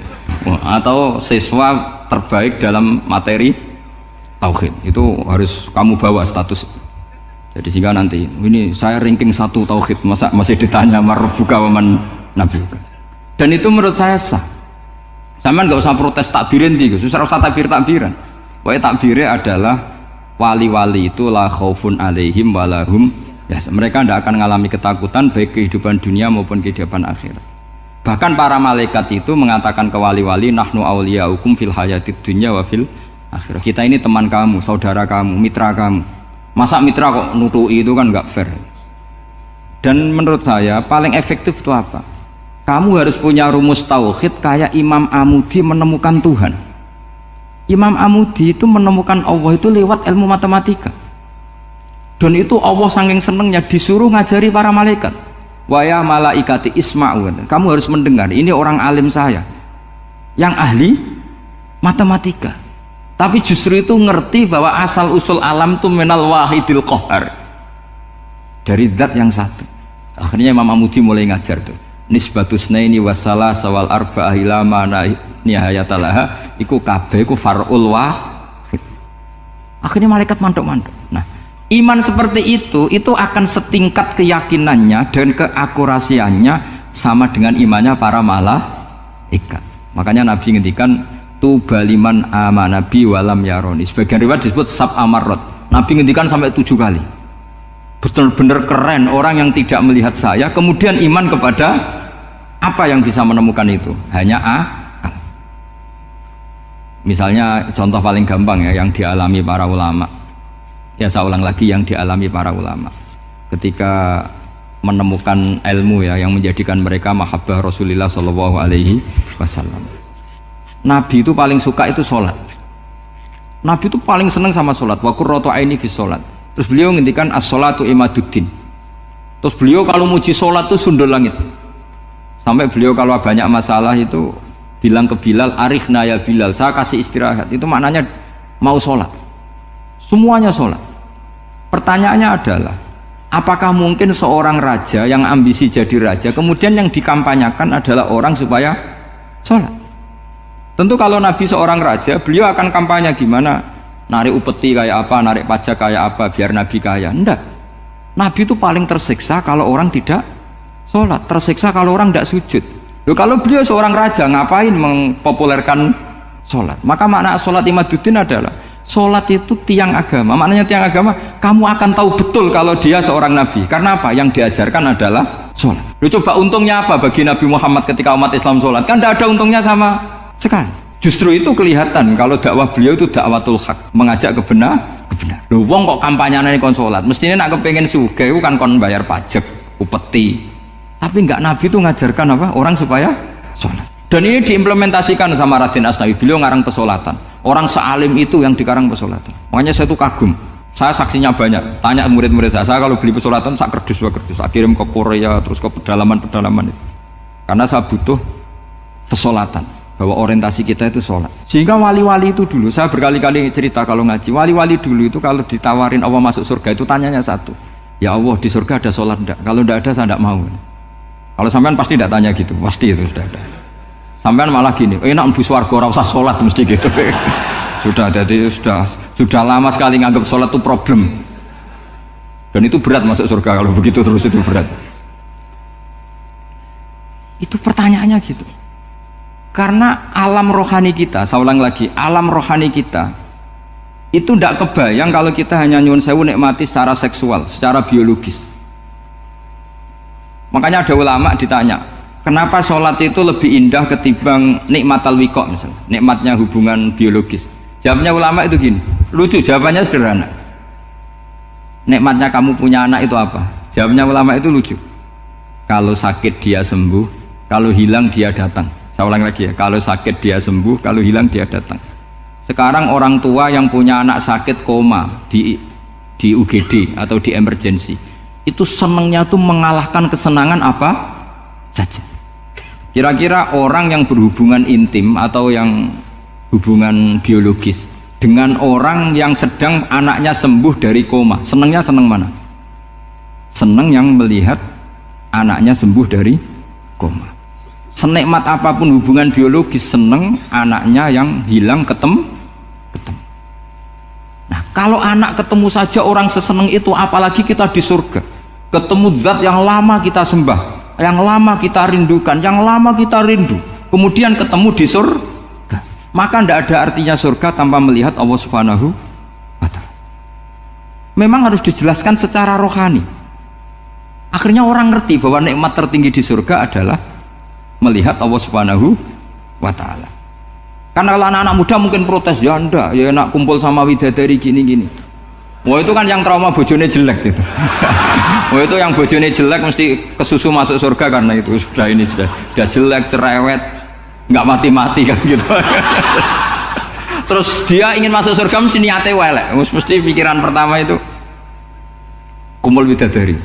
Atau siswa terbaik dalam materi tauhid. Itu harus kamu bawa status. Jadi sehingga nanti ini saya ranking 1 tauhid, masa masih ditanya marbuka waman nabiuka. Dan itu menurut saya sah. Sama nggak usah protes takbirin tiga, susah usah takbiran. Pokoknya takbirnya adalah wali-wali itu la khaufun alaihim walahum ya, mereka tidak akan mengalami ketakutan baik kehidupan dunia maupun kehidupan akhirat. Bahkan para malaikat itu mengatakan ke wali-wali nahnu awliyaukum fil hayatid dunya wa fil akhirah. Kita ini teman kamu, saudara kamu, mitra kamu. Masa mitra kok nutui itu kan nggak fair. Dan menurut saya paling efektif itu apa? Kamu harus punya rumus tauhid kayak Imam Amudi menemukan Tuhan. Imam Amudi itu menemukan Allah itu lewat ilmu matematika. Dan itu Allah saking senengnya disuruh ngajari para malaikat. Wa ya malaikati isma'u. Kamu harus mendengar, ini orang alim saya yang ahli matematika. Tapi justru itu ngerti bahwa asal usul alam itu minal wahidil qahar, dari zat yang satu. Akhirnya Imam Amudi mulai ngajar tuh nisbatusnaini wassalah sawal arba'ah ila mana nihayatalaha iku kabeh iku far'ul wahid. Akhirnya malaikat mantuk-mantuk. Nah, iman seperti itu akan setingkat keyakinannya dan keakurasiannya sama dengan imannya para malaikat. Makanya Nabi ngendikan tubaliman amanabi walam yaroni. Sebagian riwayat disebut sab amarot. Nabi ngendikan sampai 7 kali. Benar-benar keren orang yang tidak melihat saya kemudian iman kepada apa yang bisa menemukan itu? Hanya akal. Misalnya contoh paling gampang ya yang dialami para ulama. Ya saya ulang lagi, yang dialami para ulama ketika menemukan ilmu ya yang menjadikan mereka mahabbah Rasulullah Shallallahu Alaihi Wasallam. Nabi itu paling suka itu sholat. Nabi itu paling senang sama sholat. Wa qurratu aini fi sholat. Terus beliau ngendikan as-sholatu imaduddin. Terus beliau kalau muji sholat itu sundul langit. Sampai beliau kalau banyak masalah itu bilang ke Bilal, arikhna ya Bilal, saya kasih istirahat. Itu maknanya mau sholat. Semuanya sholat. Pertanyaannya adalah, apakah mungkin seorang raja yang ambisi jadi raja kemudian yang dikampanyakan adalah orang supaya sholat? Tentu kalau Nabi seorang raja, beliau akan kampanye gimana? Narik upeti kayak apa, narik pajak kayak apa, biar Nabi kaya. Enggak. Nabi itu paling tersiksa kalau orang tidak sholat, tersiksa kalau orang tidak sujud. Loh, kalau beliau seorang raja, ngapain mempopulerkan sholat? Maka makna sholat imaduddin adalah sholat itu tiang agama. Maknanya tiang agama, kamu akan tahu betul kalau dia seorang Nabi. Karena apa? Yang diajarkan adalah sholat. Loh, coba untungnya apa bagi Nabi Muhammad ketika umat Islam sholat? Kan tidak ada untungnya sama sekali. Justru itu kelihatan kalau dakwah beliau itu dakwatul haq, mengajak kebenaran. Lho wong kok kampanyane kon salat, mestine nak kepengin sugih kan kon bayar pajak, upeti. Tapi enggak, Nabi itu ngajarkan apa? Orang supaya salat. Dan ini diimplementasikan sama Raden Asnawi. Beliau ngarang pesolatan. Orang sealim itu yang dikarang pesolatan. Makanya saya tuh kagum. Saya saksinya banyak. Tanya murid-murid saya kalau beli pesolatan saya kerdus, saya kirim ke Korea, terus ke pedalaman-pedalaman itu. Karena saya butuh pesolatan. Bahwa orientasi kita itu sholat. Sehingga wali-wali itu dulu, saya berkali-kali cerita kalau ngaji, wali-wali dulu itu kalau ditawarin Allah masuk surga itu tanyanya satu. Ya Allah, di surga ada sholat enggak? Kalau enggak ada saya enggak mau. Kalau sampean pasti enggak tanya gitu, pasti itu sudah ada. Sampean malah gini, enak mlebu swarga ora usah sholat mesti gitu. Sudah, jadi sudah lama sekali nganggap sholat itu problem. Dan itu berat masuk surga kalau begitu terus, itu berat. Itu pertanyaannya gitu. Karena alam rohani kita, saya ulang lagi, alam rohani kita itu tidak kebayang kalau kita hanya nyuwun sewu nikmati secara seksual, secara biologis. Makanya ada ulama ditanya, kenapa sholat itu lebih indah ketimbang nikmatal wiqo misalnya, nikmatnya hubungan biologis. Jawabnya ulama itu gini, lucu, jawabannya sederhana. Nikmatnya kamu punya anak itu apa? Jawabnya ulama itu lucu. Kalau sakit dia sembuh, kalau hilang dia datang. Saya ulang lagi ya, kalau sakit dia sembuh, kalau hilang dia datang. Sekarang orang tua yang punya anak sakit koma di UGD atau di emergency, itu senangnya tuh mengalahkan kesenangan apa saja. Kira-kira orang yang berhubungan intim atau yang hubungan biologis dengan orang yang sedang anaknya sembuh dari koma, senangnya senang mana? Senang yang melihat anaknya sembuh dari koma. Senikmat apapun hubungan biologis, senang anaknya yang hilang ketemu. Nah, kalau anak ketemu saja orang seseneng itu, apalagi kita di surga, ketemu zat yang lama kita sembah, yang lama kita rindukan, yang lama kita rindu, kemudian ketemu di surga, maka tidak ada artinya surga tanpa melihat Allah Subhanahu wa Ta'ala. Memang harus dijelaskan secara rohani. Akhirnya orang ngerti bahwa nikmat tertinggi di surga adalah melihat Allah Subhanahu wa Ta'ala. Karena kalau anak-anak muda mungkin protes, ya enggak, ya enak kumpul sama widadari gini-gini. Wah itu kan yang trauma bojone jelek gitu. Wah itu yang bojone jelek mesti kesusu masuk surga karena itu sudah jelek, cerewet, nggak mati-mati kan gitu. Terus dia ingin masuk surga mesti niatnya welek, mesti pikiran pertama itu kumpul widadari.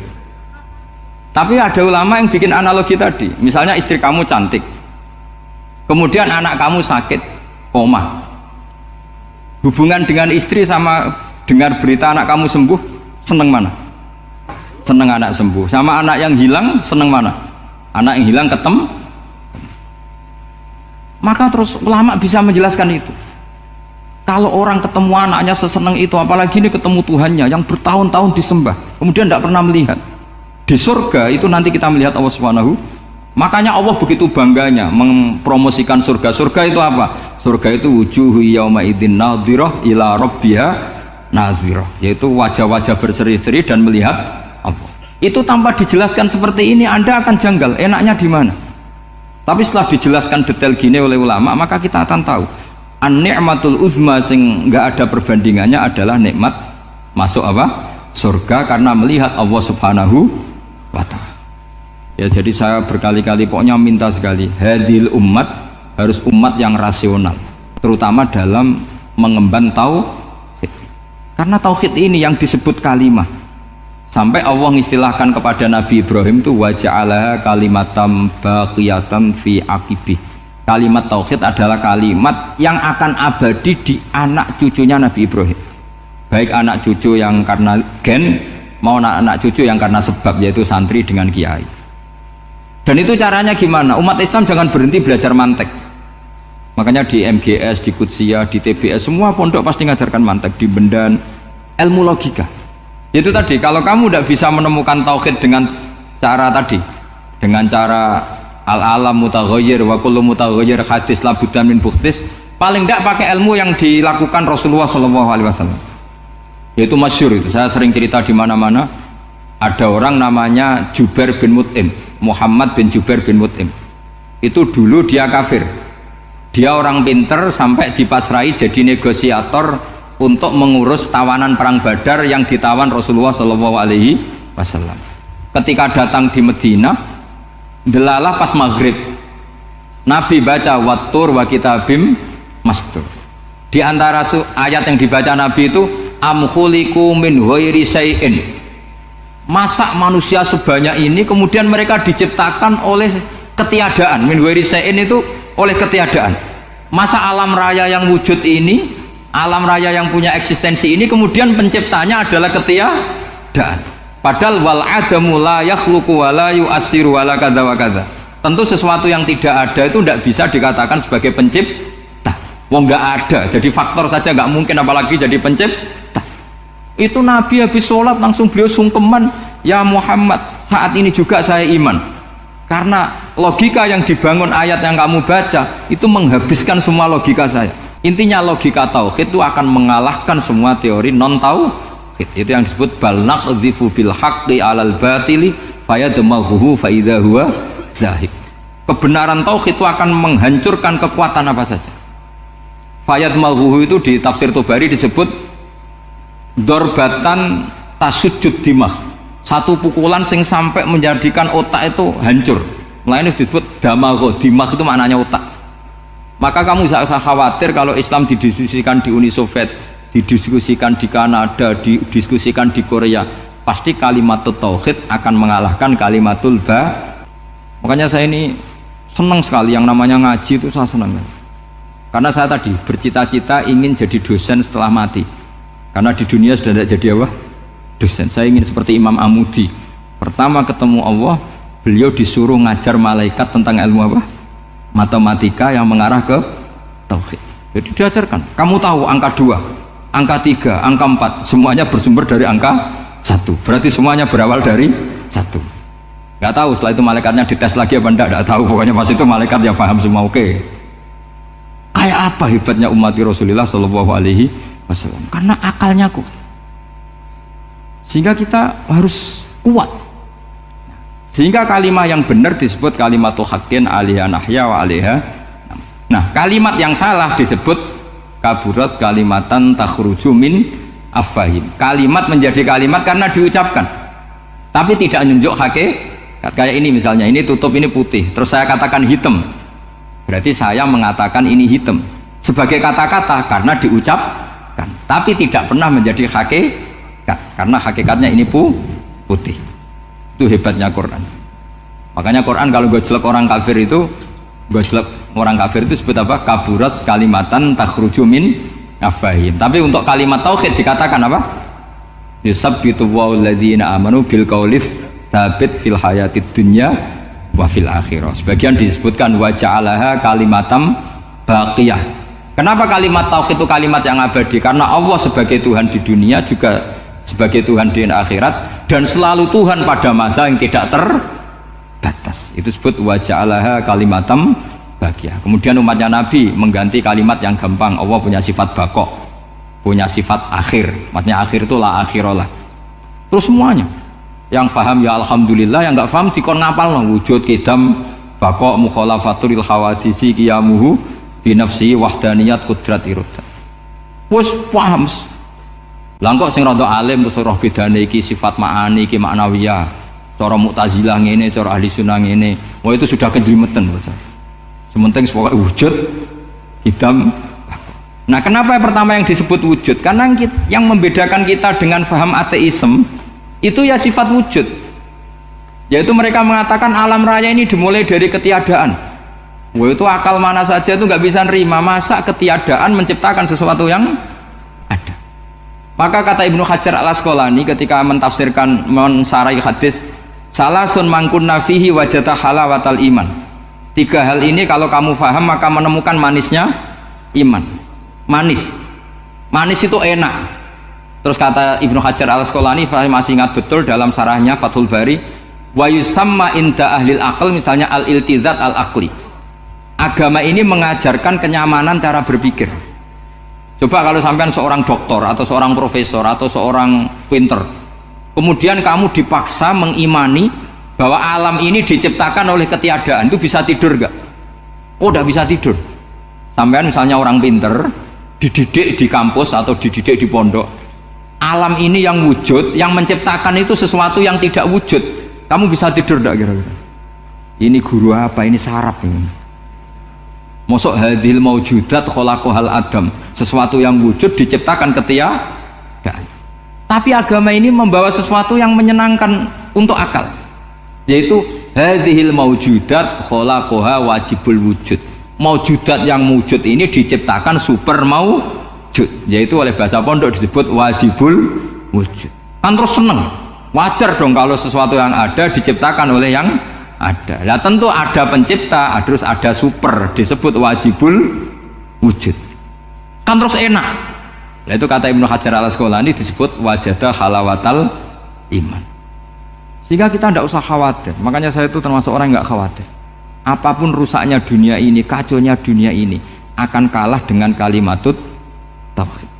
Tapi ada ulama yang bikin analogi tadi, misalnya istri kamu cantik, kemudian anak kamu sakit koma, hubungan dengan istri sama dengar berita anak kamu sembuh, seneng mana? Seneng anak sembuh. Sama anak yang hilang, seneng mana? Anak yang hilang ketemu. Maka terus ulama bisa menjelaskan itu. Kalau orang ketemu anaknya seseneng itu, apalagi ini ketemu Tuhannya yang bertahun-tahun disembah, kemudian tidak pernah melihat. Di surga itu nanti kita melihat Allah Subhanahu. Makanya Allah begitu bangganya mempromosikan surga. Surga itu apa? Surga itu wujuhu yauma idzin nadhirah ila rabbiha nadhirah, yaitu wajah-wajah berseri-seri dan melihat Allah. Itu tanpa dijelaskan seperti ini Anda akan janggal, enaknya di mana? Tapi setelah dijelaskan detail gini oleh ulama, maka kita akan tahu an-ni'matul uzma sing enggak ada perbandingannya adalah nikmat masuk apa? Surga karena melihat Allah Subhanahu wa Ta'ala. Ya jadi saya berkali-kali pokoknya minta sekali, hadil umat harus umat yang rasional, terutama dalam mengemban tauhid. Karena tauhid ini yang disebut kalimah. Sampai Allah mengistilahkan kepada Nabi Ibrahim itu waja'ala kalimatam baqiyatan fi aqibih. Kalimat tauhid adalah kalimat yang akan abadi di anak cucunya Nabi Ibrahim. Baik anak cucu yang karena gen mau anak cucu yang karena sebab, yaitu santri dengan kiai. Dan itu caranya gimana? Umat Islam jangan berhenti belajar mantek. Makanya di MGS, di Qudsiyah, di TBS semua pondok pasti ngajarkan mantek, di Bendan, ilmu logika. Itu tadi, kalau kamu tidak bisa menemukan tauhid dengan cara tadi, dengan cara al-alam mutaghayyir wa kullu mutaghayyir hadis la budda min bukhtis, paling tidak pakai ilmu yang dilakukan Rasulullah SAW. Yaitu masyhur itu, saya sering cerita di mana-mana. Ada orang namanya Jubair bin Mut'im, Muhammad bin Jubair bin Mut'im. Itu dulu dia kafir. Dia orang pinter sampai dipasrai jadi negosiator untuk mengurus tawanan perang Badar yang ditawan Rasulullah Shallallahu Alaihi Wasallam. Ketika datang di Medina, delalah pas maghrib, Nabi baca wattur wa kitabim mastur. Di antara ayat yang dibaca Nabi itu am khuliqu min ghairi syai'in. Masa manusia sebanyak ini kemudian mereka diciptakan oleh ketiadaan. Min ghairi syai'in itu oleh ketiadaan. Masa alam raya yang wujud ini, alam raya yang punya eksistensi ini kemudian penciptanya adalah ketiadaan. Padahal wal adamu la yakhluqu wa la yu'assiru wa la kadza wa kadza. Tentu sesuatu yang tidak ada itu tidak bisa dikatakan sebagai pencipta. Wong nggak ada, jadi faktor saja nggak mungkin apalagi jadi pencipta. Itu Nabi habis sholat langsung beliau sungkeman, ya Muhammad, saat ini juga saya iman. Karena logika yang dibangun ayat yang kamu baca itu menghabiskan semua logika saya. Intinya logika tauhid itu akan mengalahkan semua teori non tauhid. Itu yang disebut bal naqdhifu bil haqqi 'alal batili fayadmaghuhu fa idza huwa zahik. Kebenaran tauhid itu akan menghancurkan kekuatan apa saja. Fayadmaghuhu itu di tafsir Tobari disebut dorbatan tasujud dimah. Satu pukulan sing sampai menjadikan otak itu hancur. Lainnya disebut damagho, dimah itu maknanya otak. Maka kamu jangan khawatir kalau Islam didiskusikan di Uni Soviet, didiskusikan di Kanada, didiskusikan di Korea, pasti kalimatul tauhid akan mengalahkan kalimatul ba. Makanya saya ini senang sekali yang namanya ngaji itu, saya senang. Karena saya tadi bercita-cita ingin jadi dosen setelah mati. Karena di dunia sudah tidak jadi apa? Dosen. Saya ingin seperti Imam Amudi. Pertama ketemu Allah, beliau disuruh ngajar malaikat tentang ilmu apa? Matematika yang mengarah ke tauhid. Jadi diajarkan, kamu tahu angka 2, angka 3, angka 4, semuanya bersumber dari angka 1. Berarti semuanya berawal dari 1. Gak tahu setelah itu malaikatnya dites lagi apa enggak, tahu. Pokoknya pas itu malaikat ya paham semua. Oke. Kayak apa hebatnya umat Rasulullah Shallallahu Alaihi Wasallam? Karena akalnya kuat. Sehingga kita harus kuat. Sehingga kalimat yang benar disebut kalimatul haqqin 'alaiha nahya wa 'alaiha. Nah, kalimat yang salah disebut kaburat kalimatan takhruju min afwahim. Kalimat menjadi kalimat karena diucapkan, tapi tidak menunjuk hakikat. Kayak ini misalnya, ini tutup ini putih, terus saya katakan hitam. Berarti saya mengatakan ini hitam sebagai kata-kata karena diucapkan, tapi tidak pernah menjadi hakikat karena hakikatnya ini putih. Itu hebatnya Quran. Makanya Quran kalau gue jelek orang kafir itu, gue jelek orang kafir itu sebut apa? Kaburas kalimatan takhruju min afwahim. Tapi untuk kalimat tauhid dikatakan apa? Yusabbitu walladzina amanu bil qaulif tsabit fil hayatid dunya wa fil akhirah. Sebagian disebutkan wa ja'alaha kalimatam baqiyah. Kenapa kalimat tauhid itu kalimat yang abadi? Karena Allah sebagai Tuhan di dunia juga sebagai Tuhan di akhirat, dan selalu Tuhan pada masa yang tidak terbatas. Itu disebut wa ja'alaha kalimatam baqiyah. Kemudian umatnya Nabi mengganti kalimat yang gampang. Allah punya sifat baqo, punya sifat akhir. Maksudnya akhir itu la akhiralah. Terus semuanya yang paham ya alhamdulillah, yang nggak paham dikon ngapal no. Wujud kidam baqo mukhalafatul khawadisi qiyamuhu binafsi wahdaniyat kudrat iroda. Wes paham. Lah kok sing rada alim terus roh bedane iki sifat ma'ani iki maknawiyah. Cara Mu'tazilah ngene, cara ahli sunnah ngene. Wah itu sudah kejlimetan bocah. Sementing pokoknya wujud hitam. Nah, kenapa yang pertama yang disebut wujud? Karena yang membedakan kita dengan paham ateisme itu ya sifat wujud. Yaitu mereka mengatakan alam raya ini dimulai dari ketiadaan. Wah itu akal mana saja itu nggak bisa nerima, masa ketiadaan menciptakan sesuatu yang ada. Maka kata Ibnu Hajar al-Asqalani ketika mentafsirkan mensarai hadis salasun mangkunna fihi wajata halawatal iman. 3 hal ini kalau kamu faham maka menemukan manisnya iman. Manis itu enak. Terus kata Ibnu Hajar al-Asqalani, saya masih ingat betul dalam sarahnya Fathul Bari, wa yusamma inda ahlil aql, misalnya al-iltizat al-aqli. Agama ini mengajarkan kenyamanan cara berpikir. Coba kalau sampean seorang doktor atau seorang profesor atau seorang pinter, kemudian kamu dipaksa mengimani bahwa alam ini diciptakan oleh ketiadaan, itu bisa tidur gak? Oh, udah bisa tidur. Sampean misalnya orang pinter, dididik di kampus atau dididik di pondok. Alam ini yang wujud, yang menciptakan itu sesuatu yang tidak wujud. Kamu bisa tidur enggak kira-kira? Ini guru apa? Ini sarap ini. Mosok hadil maujudat khalaqahal adam, sesuatu yang wujud diciptakan ketiadaan. Tapi agama ini membawa sesuatu yang menyenangkan untuk akal, yaitu hadhil maujudat khalaqaha wajibul wujud. Maujudat yang wujud ini diciptakan super maujud, yaitu oleh bahasa pondok disebut wajibul wujud. Kan terus seneng, wajar dong kalau sesuatu yang ada diciptakan oleh yang ada. Nah tentu ada pencipta, terus ada super, disebut wajibul wujud. Kan terus enak. Nah itu kata Ibnu Hajar al Asqalani disebut wajadah halawatal iman. Sehingga kita tidak usah khawatir. Makanya saya itu termasuk orang yang nggak khawatir. Apapun rusaknya dunia ini, kacaunya dunia ini, akan kalah dengan kalimatut tauhid.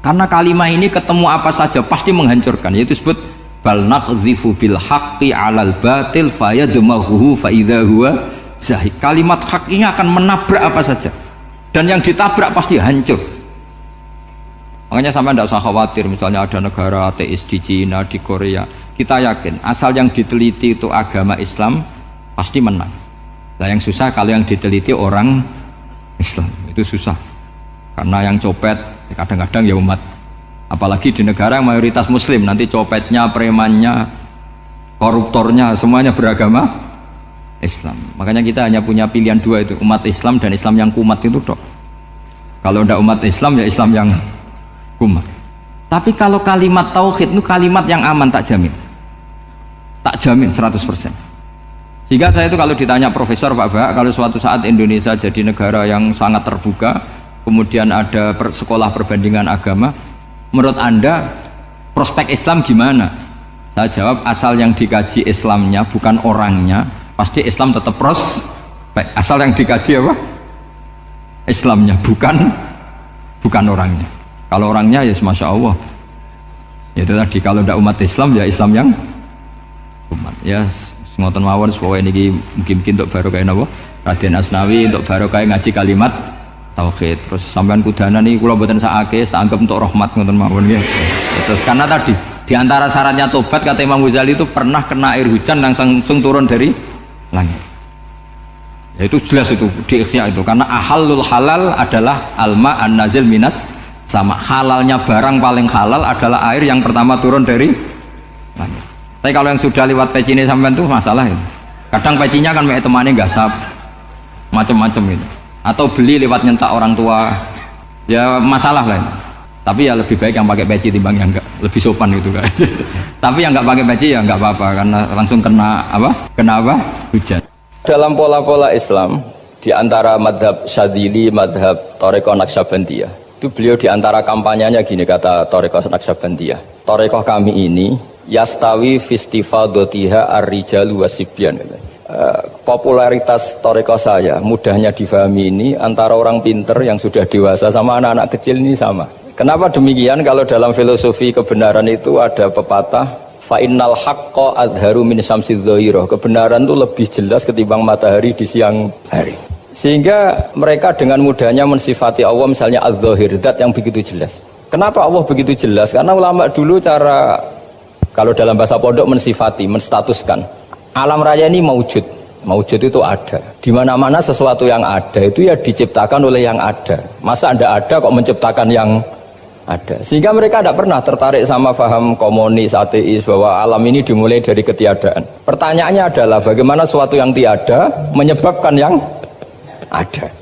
Karena kalimat ini ketemu apa saja pasti menghancurkan. Yaitu disebut bal naqdhifu bil haqqi 'alal batil fayadmaghuhu fa idza huwa zahid. Kalimat hak ini akan menabrak apa saja, dan yang ditabrak pasti hancur. Makanya sampai tidak usah khawatir misalnya ada negara ateis di Cina, di Korea, kita yakin asal yang diteliti itu agama Islam pasti menang. Nah yang susah kalau yang diteliti orang Islam, itu susah karena yang copet kadang-kadang ya umat. Apalagi di negara yang mayoritas muslim, nanti copetnya, premannya, koruptornya semuanya beragama Islam. Makanya kita hanya punya pilihan dua itu, umat Islam dan Islam yang kumat itu dok. Kalau tidak umat Islam ya Islam yang kumat. Tapi kalau kalimat tauhid itu kalimat yang aman, tak jamin 100%. Sehingga saya itu kalau ditanya profesor Pak Bah, kalau suatu saat Indonesia jadi negara yang sangat terbuka, kemudian ada sekolah perbandingan agama, menurut Anda prospek Islam gimana? Saya jawab, asal yang dikaji Islamnya bukan orangnya, pasti Islam tetap prospek. Asal yang dikaji apa? Islamnya, bukan orangnya. Kalau orangnya ya Masya Allah, ya itu tadi, kalau tidak umat Islam ya Islam yang umat. Ya ngoten mawon supaya ini mungkin untuk baru kayak napa Raden Asnawi, untuk baru kayak ngaji kalimat tauhid. Terus sampean kudana nih kula mboten sakake, tak anggap untuk rahmat ngoten mawon nggih. Terus karena tadi di antara syaratnya tobat kata Imam Ghazali itu pernah kena air hujan langsung turun dari langit. Ya itu jelas itu di ikhya itu, karena ahalul halal adalah alma an-nazil minas sama. Halalnya barang paling halal adalah air yang pertama turun dari langit. Tapi kalau yang sudah lewat peci ini sampean tuh masalah itu. Kadang pecinya kan mek temane gasap macam-macam itu. Atau beli lewat nyentak orang tua, ya masalah lah. Tapi ya lebih baik yang pakai peci timbang yang enggak, lebih sopan gitu kan. Tapi yang enggak pakai peci ya enggak apa-apa karena langsung kena apa? Hujan. Dalam pola-pola Islam di antara madhab Syadzili, madhab Thariqah Naqsyabandiyah, itu beliau di antara kampanyenya gini kata Thariqah Naqsyabandiyah. Thariqah kami ini yastawi fistifadatiha ar-rijalu wasibyan. Popularitas Thariqah saya, mudahnya difahami ini antara orang pinter yang sudah dewasa sama anak-anak kecil ini sama. Kenapa demikian? Kalau dalam filosofi kebenaran itu ada pepatah fa innal haqqo azharu min syamsidz dhahirah. Kebenaran itu lebih jelas ketimbang matahari di siang hari. Sehingga mereka dengan mudahnya mensifati Allah misalnya az-zahir, zat yang begitu jelas. Kenapa Allah begitu jelas? Karena ulama dulu cara kalau dalam bahasa pondok mensifati, menstatuskan alam raya ini maujud. Maujud itu ada. Di mana-mana sesuatu yang ada itu ya diciptakan oleh yang ada. Masa Anda ada kok menciptakan yang ada? Sehingga mereka tidak pernah tertarik sama faham komunis, ateis bahwa alam ini dimulai dari ketiadaan. Pertanyaannya adalah bagaimana sesuatu yang tiada menyebabkan yang ada.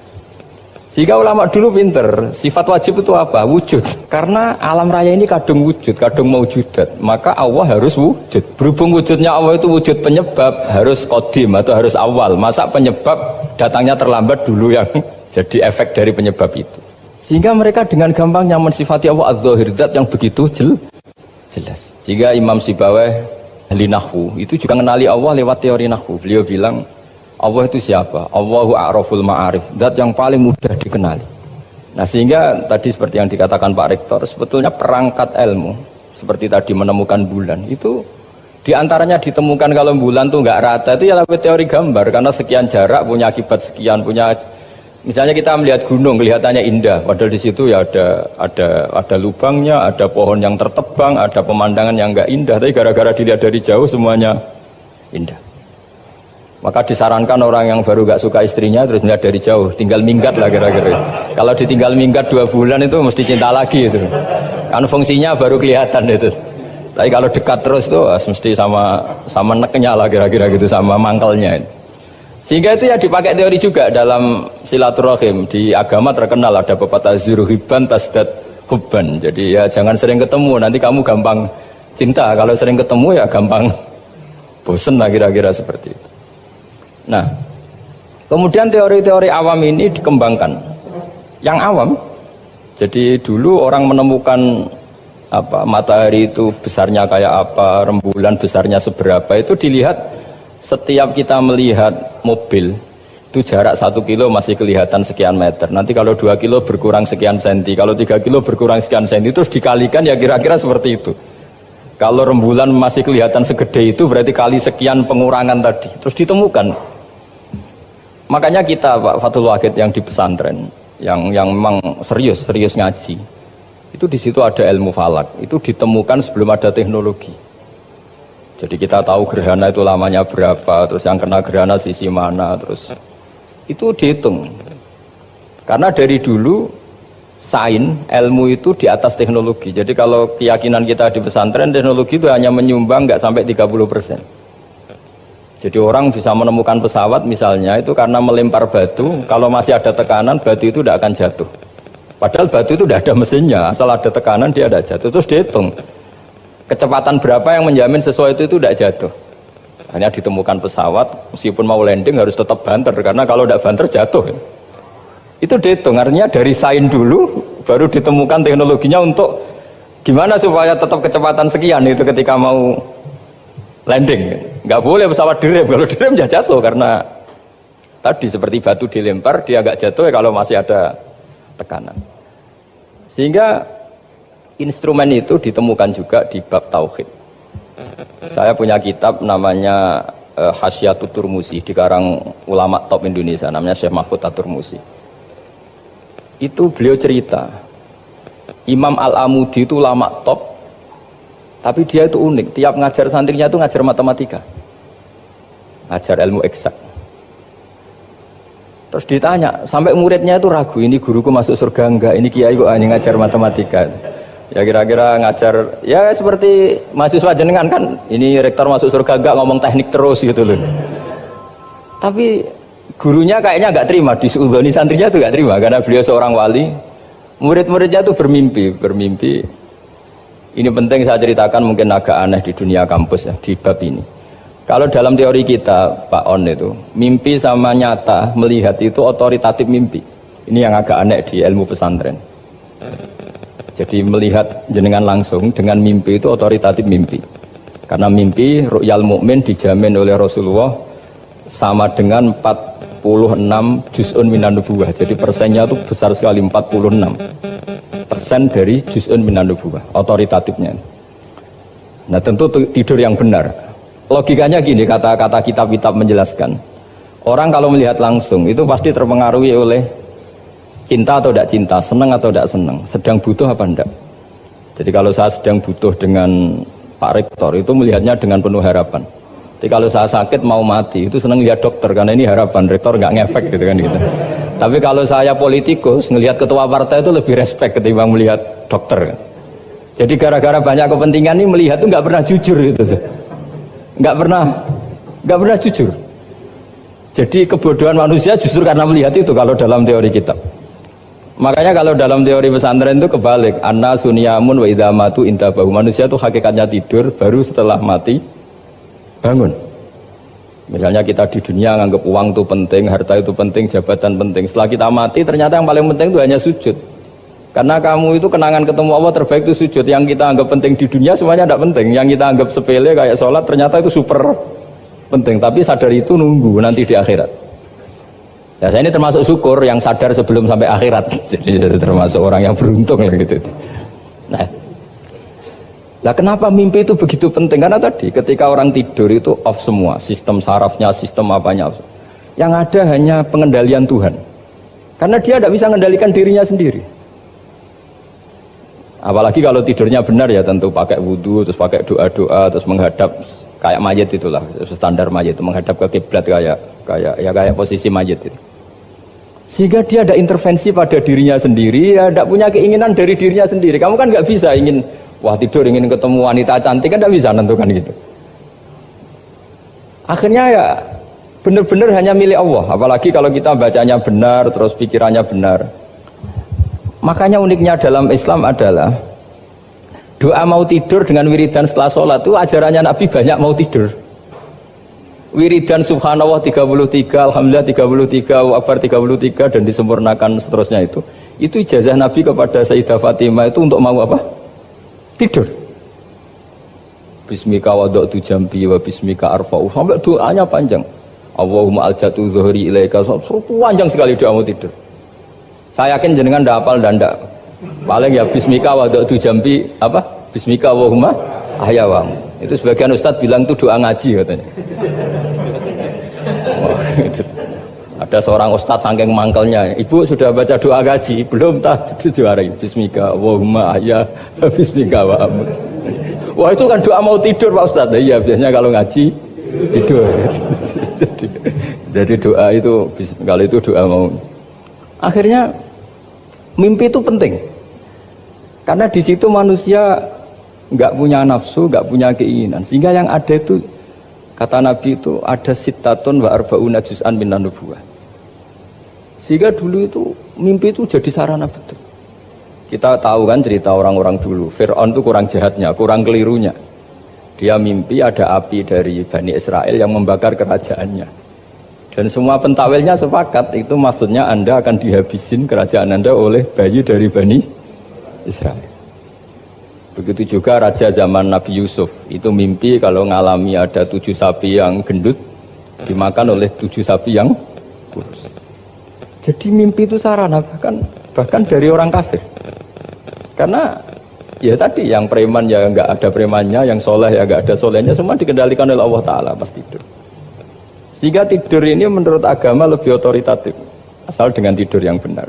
Sehingga ulama dulu pinter, sifat wajib itu apa? Wujud. Karena alam raya ini kadung wujud, kadung maujudat. Maka Allah harus wujud. Berhubung wujudnya Allah itu wujud penyebab, harus qadim atau harus awal. Masa penyebab datangnya terlambat dulu yang jadi efek dari penyebab itu. Sehingga mereka dengan gampangnya mensifati Allah az-zahir, zat yang begitu jelas. Jika Imam Sibawayh ahli nahwu itu juga mengenali Allah lewat teori nahwu. Beliau bilang Allah itu siapa? Allahu a'raful ma'arif, zat yang paling mudah dikenali. Nah sehingga tadi seperti yang dikatakan Pak Rektor, sebetulnya perangkat ilmu seperti tadi menemukan bulan itu diantaranya ditemukan kalau bulan tuh nggak rata itu ya lewat teori gambar, karena sekian jarak punya akibat sekian, punya Misalnya kita melihat gunung kelihatannya indah, padahal di situ ya ada lubangnya, ada pohon yang tertebang, ada pemandangan yang enggak indah, tapi gara-gara dilihat dari jauh semuanya indah. Maka disarankan orang yang baru enggak suka istrinya terus melihat dari jauh, tinggal minggat lah kira-kira. Kalau ditinggal minggat 2 bulan itu mesti cinta lagi itu. Kan fungsinya baru kelihatan itu. Tapi kalau dekat terus tuh mesti sama neknya lah kira-kira gitu, sama mangkelnya itu. Sehingga itu ya dipakai teori juga dalam silaturahim. Di agama terkenal ada pepatah zuruhiban tasdad hubban. Jadi ya jangan sering ketemu, nanti kamu gampang cinta. Kalau sering ketemu ya gampang bosen lah kira-kira seperti itu. Nah, kemudian teori-teori awam ini dikembangkan. Yang awam, jadi dulu orang menemukan matahari itu besarnya kayak apa, rembulan besarnya seberapa, itu dilihat setiap kita melihat mobil itu jarak 1 kilo masih kelihatan sekian meter, nanti kalau 2 kilo berkurang sekian senti, kalau 3 kilo berkurang sekian senti, terus dikalikan ya kira-kira seperti itu. Kalau rembulan masih kelihatan segede itu berarti kali sekian pengurangan tadi, terus ditemukan. Makanya kita Pak Fathul Wahid yang di pesantren yang memang serius ngaji, itu di situ ada ilmu falak, itu ditemukan sebelum ada teknologi. Jadi kita tahu gerhana itu lamanya berapa, terus yang kena gerhana sisi mana, terus itu dihitung. Karena dari dulu sains, ilmu itu di atas teknologi. Jadi kalau keyakinan kita di pesantren, teknologi itu hanya menyumbang nggak sampai 30%. Jadi orang bisa menemukan pesawat misalnya itu karena melempar batu, kalau masih ada tekanan batu itu tidak akan jatuh. Padahal batu itu tidak ada mesinnya, asal ada tekanan dia tidak jatuh. Terus dihitung kecepatan berapa yang menjamin sesuai itu tidak jatuh. Hanya ditemukan pesawat meskipun mau landing harus tetap banter, karena kalau tidak banter jatuh. Itu dihitung, artinya dari sains dulu baru ditemukan teknologinya untuk gimana supaya tetap kecepatan sekian itu ketika mau landing. Nggak boleh pesawat direm, kalau direm ya jatuh, karena tadi seperti batu dilempar dia nggak jatuh ya kalau masih ada tekanan. Sehingga instrumen itu ditemukan juga di bab tauhid. Saya punya kitab namanya Hasyiatut Turmusi, dikarang ulama top Indonesia namanya Syekh Mahfud At-Turmusi. Itu beliau cerita Imam Al-Amudi itu ulama top, tapi dia itu unik, tiap ngajar santrinya itu ngajar matematika, ngajar ilmu eksak. Terus ditanya, sampai muridnya itu ragu, ini guruku masuk surga enggak, ini kiai kok hanya ngajar matematika. Ya kira-kira ngajar, ya seperti mahasiswa jenengan kan, ini rektor masuk surga enggak, ngomong teknik terus gitu loh. Tapi gurunya kayaknya enggak terima, disuudoni santrinya itu enggak terima, karena beliau seorang wali. Murid-muridnya itu bermimpi. Ini penting saya ceritakan, mungkin agak aneh di dunia kampus ya, di bab ini. Kalau dalam teori kita, Pak On itu, mimpi sama nyata, melihat itu otoritatif mimpi. Ini yang agak aneh di ilmu pesantren. Jadi melihat jenengan langsung dengan mimpi itu otoritatif mimpi. Karena mimpi ru'yal mukmin dijamin oleh Rasulullah sama dengan 46 juz'un minan nubuwah. Jadi persennya itu besar sekali, 46% dari juz'un minan nubuwah, otoritatifnya. Nah tentu tidur yang benar. Logikanya gini, kata-kata kitab-kitab menjelaskan. Orang kalau melihat langsung itu pasti terpengaruhi oleh cinta atau tidak cinta, senang atau tidak senang, sedang butuh apa enggak. Jadi kalau saya sedang butuh dengan Pak Rektor itu melihatnya dengan penuh harapan. Jadi kalau saya sakit mau mati itu senang lihat dokter karena ini harapan, Rektor nggak ngefek gitu kan gitu. Tapi kalau saya politikus ngelihat ketua partai itu lebih respect ketimbang melihat dokter. Jadi gara-gara banyak kepentingan ini melihat itu nggak pernah jujur itu, nggak pernah jujur. Jadi kebodohan manusia justru karena melihat itu kalau dalam teori kitab. Makanya kalau dalam teori pesantren itu kebalik, anna sunyamun wa idza matu intabahu. Manusia itu hakikatnya tidur, baru setelah mati bangun. Misalnya kita di dunia nganggap uang itu penting, harta itu penting, jabatan penting. Setelah kita mati ternyata yang paling penting itu hanya sujud. Karena kamu itu kenangan ketemu Allah terbaik itu sujud. Yang kita anggap penting di dunia semuanya tidak penting. Yang kita anggap sepele kayak sholat ternyata itu super penting. Tapi sadar itu nunggu nanti di akhirat. Ya saya ini termasuk syukur yang sadar sebelum sampai akhirat. Jadi termasuk orang yang beruntung lah gitu. Nah, kenapa mimpi itu begitu penting? Karena tadi ketika orang tidur itu off semua, sistem sarafnya, sistem apanya. Yang ada hanya pengendalian Tuhan. Karena dia tidak bisa mengendalikan dirinya sendiri. Apalagi kalau tidurnya benar ya tentu pakai wudhu, terus pakai doa-doa, terus menghadap kayak mayit itulah, standar mayit itu menghadap ke kiblat kayak posisi mayit itu. Sehingga dia ada intervensi pada dirinya sendiri, ya tidak punya keinginan dari dirinya sendiri. Kamu kan nggak bisa ingin, wah tidur ingin ketemu wanita cantik kan tidak bisa nentukan gitu. Akhirnya ya benar-benar hanya milik Allah. Apalagi kalau kita bacanya benar, terus pikirannya benar. Makanya uniknya dalam Islam adalah doa mau tidur dengan wiridan setelah sholat itu ajarannya Nabi banyak mau tidur. Wiridan subhanallah 33, alhamdulillah 33, Allahu akbar 33 dan disempurnakan seterusnya itu ijazah Nabi kepada Sayyidah Fatimah itu untuk mau apa? Tidur. Bismika wada'tu jambi wa bismika arfa'u, sampai doanya panjang. Allahumma aljatu zuhri ilaika, panjang sekali doa mau tidur. Saya yakin jenengan ndak hafal dan ndak. Paling ya bismika wada'tu jambi apa? Bismika Allahumma ahyawamu. Itu sebagian ustadz bilang itu doa ngaji katanya. Oh, itu. Ada seorang ustadz saking mangkelnya, ibu sudah baca doa ngaji belum? Tak juara. Bismika Allahumma ahya bismika wa amut. Wah itu kan doa mau tidur Pak Ustadz. Iya biasanya kalau ngaji tidur. jadi doa itu kalau itu doa mau. Akhirnya mimpi itu penting. Karena di situ manusia nggak punya nafsu, nggak punya keinginan. Sehingga yang ada itu kata Nabi itu ada sittatun wa arba'una juz'an minan nubuwah. Sehingga dulu itu mimpi itu jadi sarana betul. Kita tahu kan cerita orang-orang dulu. Fir'aun itu kurang jahatnya, kurang kelirunya. Dia mimpi ada api dari Bani Israel yang membakar kerajaannya. Dan semua pentawilnya sepakat itu maksudnya Anda akan dihabisin kerajaan Anda oleh bayi dari Bani Israel. Begitu juga raja zaman Nabi Yusuf itu mimpi kalau ngalami ada 7 sapi yang gendut dimakan oleh 7 sapi yang kurus. Jadi mimpi itu sarana bahkan dari orang kafir. Karena ya tadi yang preman ya nggak ada premannya, yang soleh ya nggak ada solehnya, semua dikendalikan oleh Allah Ta'ala pas tidur. Sehingga tidur ini menurut agama lebih otoritatif asal dengan tidur yang benar.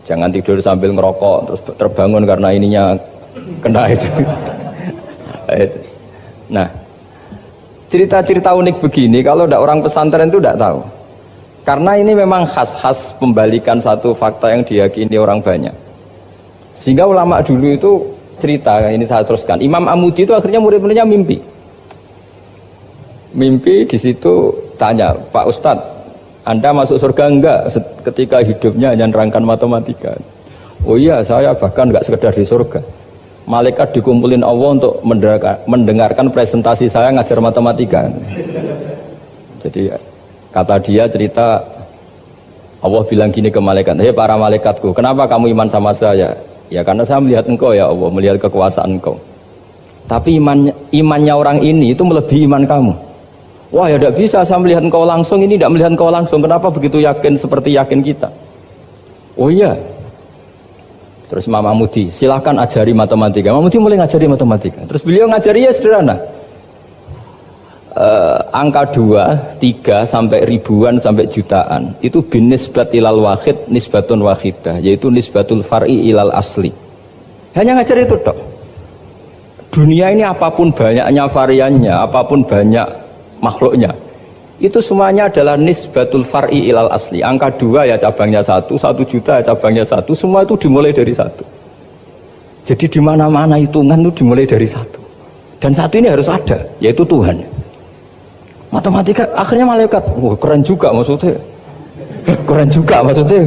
Jangan tidur sambil ngerokok terus terbangun karena ininya kena itu. Nah, cerita-cerita unik begini kalau tidak orang pesantren itu tidak tahu. Karena ini memang khas pembalikan satu fakta yang diyakini orang banyak. Sehingga ulama dulu itu cerita, ini saya teruskan. Imam Amudi itu akhirnya murid-muridnya mimpi. Mimpi di situ tanya, Pak Ustadz, Anda masuk surga enggak ketika hidupnya hanya nerangkan matematika? Oh iya, saya bahkan enggak sekedar di surga. Malaikat dikumpulin Allah untuk mendengarkan presentasi saya ngajar matematika. Jadi kata dia cerita, Allah bilang gini ke malaikat, hei para malaikatku, kenapa kamu iman sama saya? Ya karena saya melihat engkau ya Allah, melihat kekuasaan engkau. Tapi imannya orang ini itu melebihi iman kamu. Wah ya tidak bisa, saya melihat engkau langsung, ini tidak melihat engkau langsung. Kenapa begitu yakin seperti yakin kita? Oh iya. Terus Imam Amudi, silahkan ajari matematika. Imam Amudi mulai ngajari matematika. Terus beliau ngajari ya sederhana. Angka 2, 3 sampai ribuan sampai jutaan itu binisbat ilal wahid nisbatun wahidah, yaitu nisbatul far'i ilal asli. Hanya ngajar itu dok. Dunia ini apapun banyaknya variannya, apapun banyak makhluknya, itu semuanya adalah nisbatul far'i ilal asli. Angka 2 ya cabangnya 1, 1 juta ya cabangnya 1, semua itu dimulai dari 1. Jadi di mana-mana hitungan itu dimulai dari 1. Dan 1 ini harus ada, yaitu Tuhan. Matematika akhirnya malaikat, wah keren juga maksudnya. Keren juga maksudnya.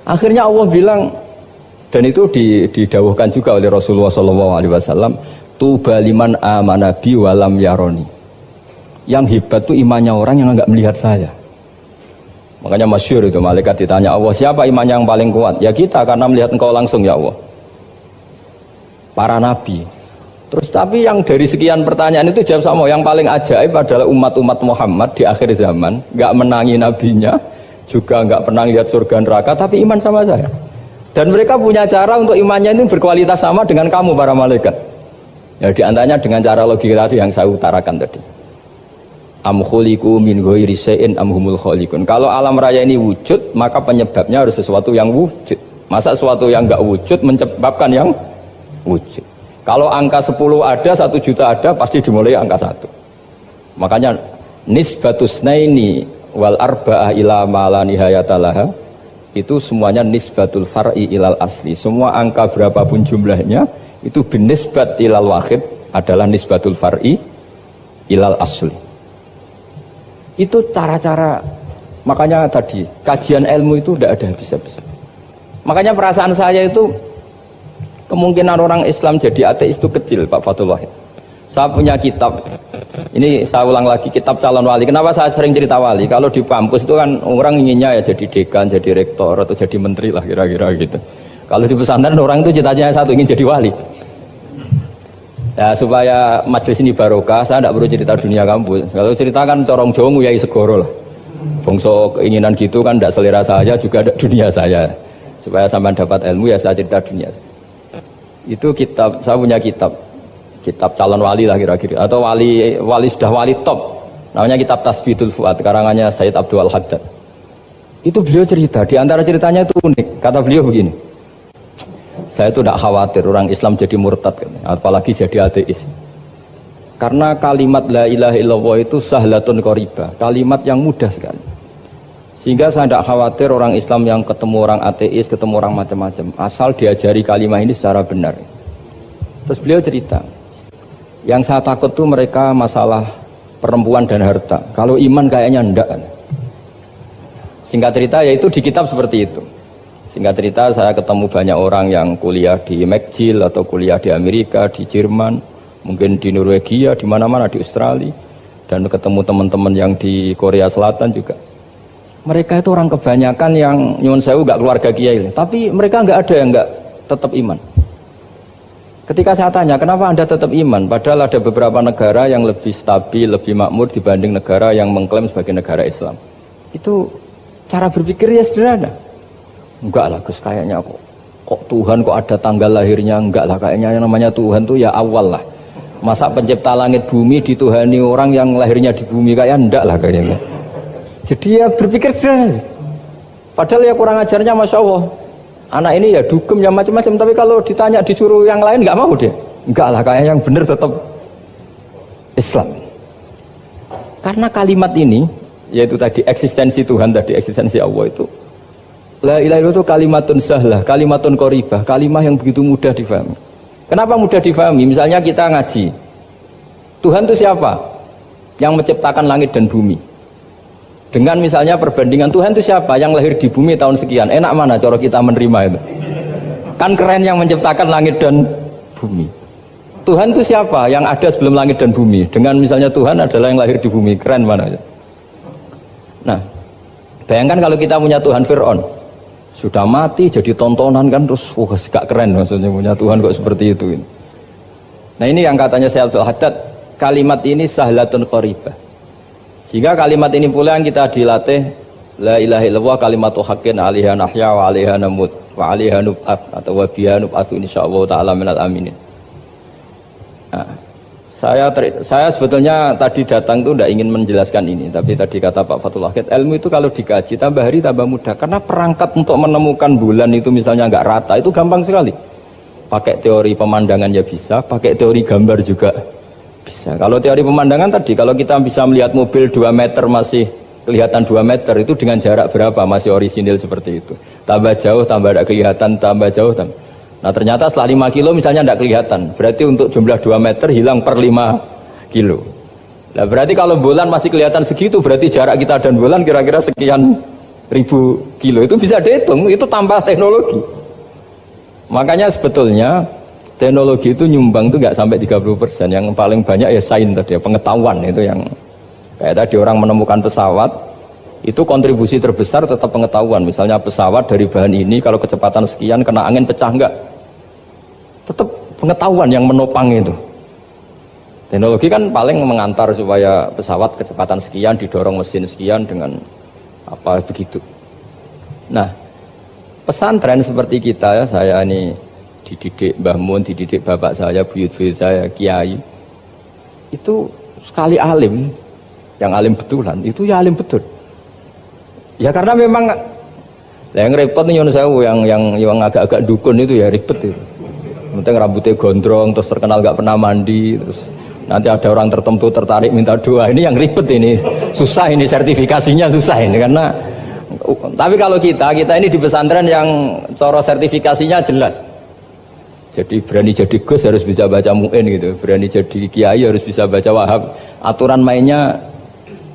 Akhirnya Allah bilang, dan itu didawuhkan juga oleh Rasulullah SAW, tuba liman amana bi walam yaroni. Yang hebat itu imannya orang yang enggak melihat saya. Makanya masyhur itu malaikat ditanya Allah, siapa imannya yang paling kuat? Ya kita, karena melihat engkau langsung ya Allah. Para nabi. Terus tapi yang dari sekian pertanyaan itu jawab sama, yang paling ajaib adalah umat-umat Muhammad di akhir zaman, enggak menangi nabinya, juga enggak pernah lihat surga neraka, tapi iman sama saya. Dan mereka punya cara untuk imannya ini berkualitas sama dengan kamu para malaikat. Ya diantaranya dengan cara logika tadi yang saya utarakan tadi. Am khuliqu min ghairi syai'in am humul khaliqun. Kalau alam raya ini wujud, maka penyebabnya harus sesuatu yang wujud. Masa sesuatu yang enggak wujud menyebabkan yang wujud. Kalau angka 10 ada, 1 juta ada, pasti dimulai angka 1. Makanya nisbatus naini wal arba'ah ila ma la nihayata laha, itu semuanya nisbatul far'i ilal asli. Semua angka berapapun jumlahnya itu binisbat ilal wahid adalah nisbatul far'i ilal asli. Itu cara-cara, makanya tadi kajian ilmu itu tidak ada habis-habis. Makanya perasaan saya itu kemungkinan orang Islam jadi ateis itu kecil, Pak Fathul Wahid. Saya punya kitab, ini saya ulang lagi, kitab calon wali. Kenapa saya sering cerita wali? Kalau di kampus itu kan orang inginnya ya jadi dekan, jadi rektor atau jadi menteri lah kira-kira gitu. Kalau di pesantren orang itu cita-citanya satu, ingin jadi wali. Ya, supaya majelis ini barokah, saya tidak perlu cerita dunia kampus. Kalau ceritakan corong jongu ya segoro lah. Bongso keinginan gitu kan tidak selera saya, juga ada dunia saya. Supaya sampai dapat ilmu ya saya cerita dunia. Itu kitab, saya punya kitab calon wali lah kira-kira, atau wali sudah wali top. Namanya kitab Tasbitul Fuad, karangannya Sayyid Abdul Haddad. Itu beliau cerita, di antara ceritanya itu unik. Kata beliau begini. Saya itu tidak khawatir orang Islam jadi murtad, apalagi jadi ateis. Karena kalimat la ilaha illallah itu sahlatun qoribah, kalimat yang mudah sekali. Sehingga saya tidak khawatir orang Islam yang ketemu orang ateis, ketemu orang macam-macam, asal diajari kalimat ini secara benar. Terus beliau cerita, yang saya takut tuh mereka masalah perempuan dan harta. Kalau iman kayaknya enggak. Singkat cerita yaitu di kitab seperti itu. Singkat cerita saya ketemu banyak orang yang kuliah di McGill atau kuliah di Amerika, di Jerman, mungkin di Norwegia, di mana-mana, di Australia, dan ketemu teman-teman yang di Korea Selatan juga. Mereka itu orang kebanyakan yang nyuwun sewu gak keluarga kiai, tapi mereka nggak ada yang nggak tetap iman. Ketika saya tanya kenapa Anda tetap iman, padahal ada beberapa negara yang lebih stabil, lebih makmur dibanding negara yang mengklaim sebagai negara Islam. Itu cara berpikir ya sederhana. Enggak lah Gus, kayaknya kok Tuhan kok ada tanggal lahirnya, enggak lah, kayaknya yang namanya Tuhan tuh ya awal lah. Masa pencipta langit bumi dituhani orang yang lahirnya di bumi, kayak enggak lah kayaknya. Jadi ya berpikir sederhana. Padahal ya kurang ajarnya Masya Allah. Anak ini ya dugem ya macam-macam, tapi kalau ditanya disuruh yang lain enggak mau dia. Enggak lah, kayak yang benar tetap Islam. Karena kalimat ini, yaitu tadi eksistensi Tuhan, tadi eksistensi Allah itu, la ilaha illallah itu kalimatun sahlah, kalimatun qoribah, kalimah yang begitu mudah difahami. Kenapa mudah difahami? Misalnya kita ngaji, Tuhan itu siapa? Yang menciptakan langit dan bumi. Dengan misalnya perbandingan Tuhan itu siapa? Yang lahir di bumi tahun sekian. Enak mana cara kita menerima itu? Kan keren yang menciptakan langit dan bumi. Tuhan itu siapa? Yang ada sebelum langit dan bumi. Dengan misalnya Tuhan adalah yang lahir di bumi. Keren mana? Nah, bayangkan kalau kita punya Tuhan Fir'aun. Sudah mati jadi tontonan kan, terus gak keren maksudnya punya Tuhan kok seperti itu. Nah ini yang katanya Syekh Abdul Haddad, kalimat ini sahlatun qoribah. Sehingga kalimat ini pula yang kita dilatih, la ilaha illallah kalimatu haqqin 'alaiha nahya wa 'alaiha namut wa 'alaiha nub'ats atau wa biha nub'atsu insyaallah taala minal aminin. Nah, saya sebetulnya tadi datang tuh tidak ingin menjelaskan ini, tapi tadi kata Pak Fathul Wahid, ilmu itu kalau dikaji tambah hari tambah mudah, karena perangkat untuk menemukan bulan itu misalnya nggak rata itu gampang sekali. Pakai teori pemandangan ya bisa, pakai teori gambar juga bisa. Kalau teori pemandangan tadi, kalau kita bisa melihat mobil 2 meter masih kelihatan 2 meter, itu dengan jarak berapa masih orisinil seperti itu. Tambah jauh tambah tidak kelihatan, tambah jauh tambah. Nah ternyata setelah 5 kilo misalnya tidak kelihatan, berarti untuk jumlah 2 meter hilang per 5 kilo. Nah berarti kalau bulan masih kelihatan segitu, berarti jarak kita dan bulan kira-kira sekian ribu kilo. Itu bisa dihitung, itu tambah teknologi. Makanya sebetulnya teknologi itu nyumbang itu nggak sampai 30%. Yang paling banyak ya sains tadi, pengetahuan itu yang kayak tadi orang menemukan pesawat, itu kontribusi terbesar tetap pengetahuan. Misalnya pesawat dari bahan ini kalau kecepatan sekian kena angin pecah enggak, tetap pengetahuan yang menopang itu. Teknologi kan paling mengantar supaya pesawat kecepatan sekian didorong mesin sekian dengan apa begitu. Nah pesantren seperti kita ya, saya ini dididik Mbah Mun, dididik bapak saya, buyut-buyut saya, kiai, itu sekali alim yang alim betulan itu ya alim betul. Ya karena memang yang repot nih nyuwun sewu yang agak-agak dukun itu ya ribet itu. Penting rambutnya gondrong terus terkenal gak pernah mandi terus nanti ada orang tertentu tertarik minta doa, ini yang ribet ini, susah ini sertifikasinya susah ini karena. Tapi kalau kita ini di pesantren yang coro sertifikasinya jelas. Jadi berani jadi Gus harus bisa baca Mu'in gitu, berani jadi Kiai harus bisa baca Wahab. Aturan mainnya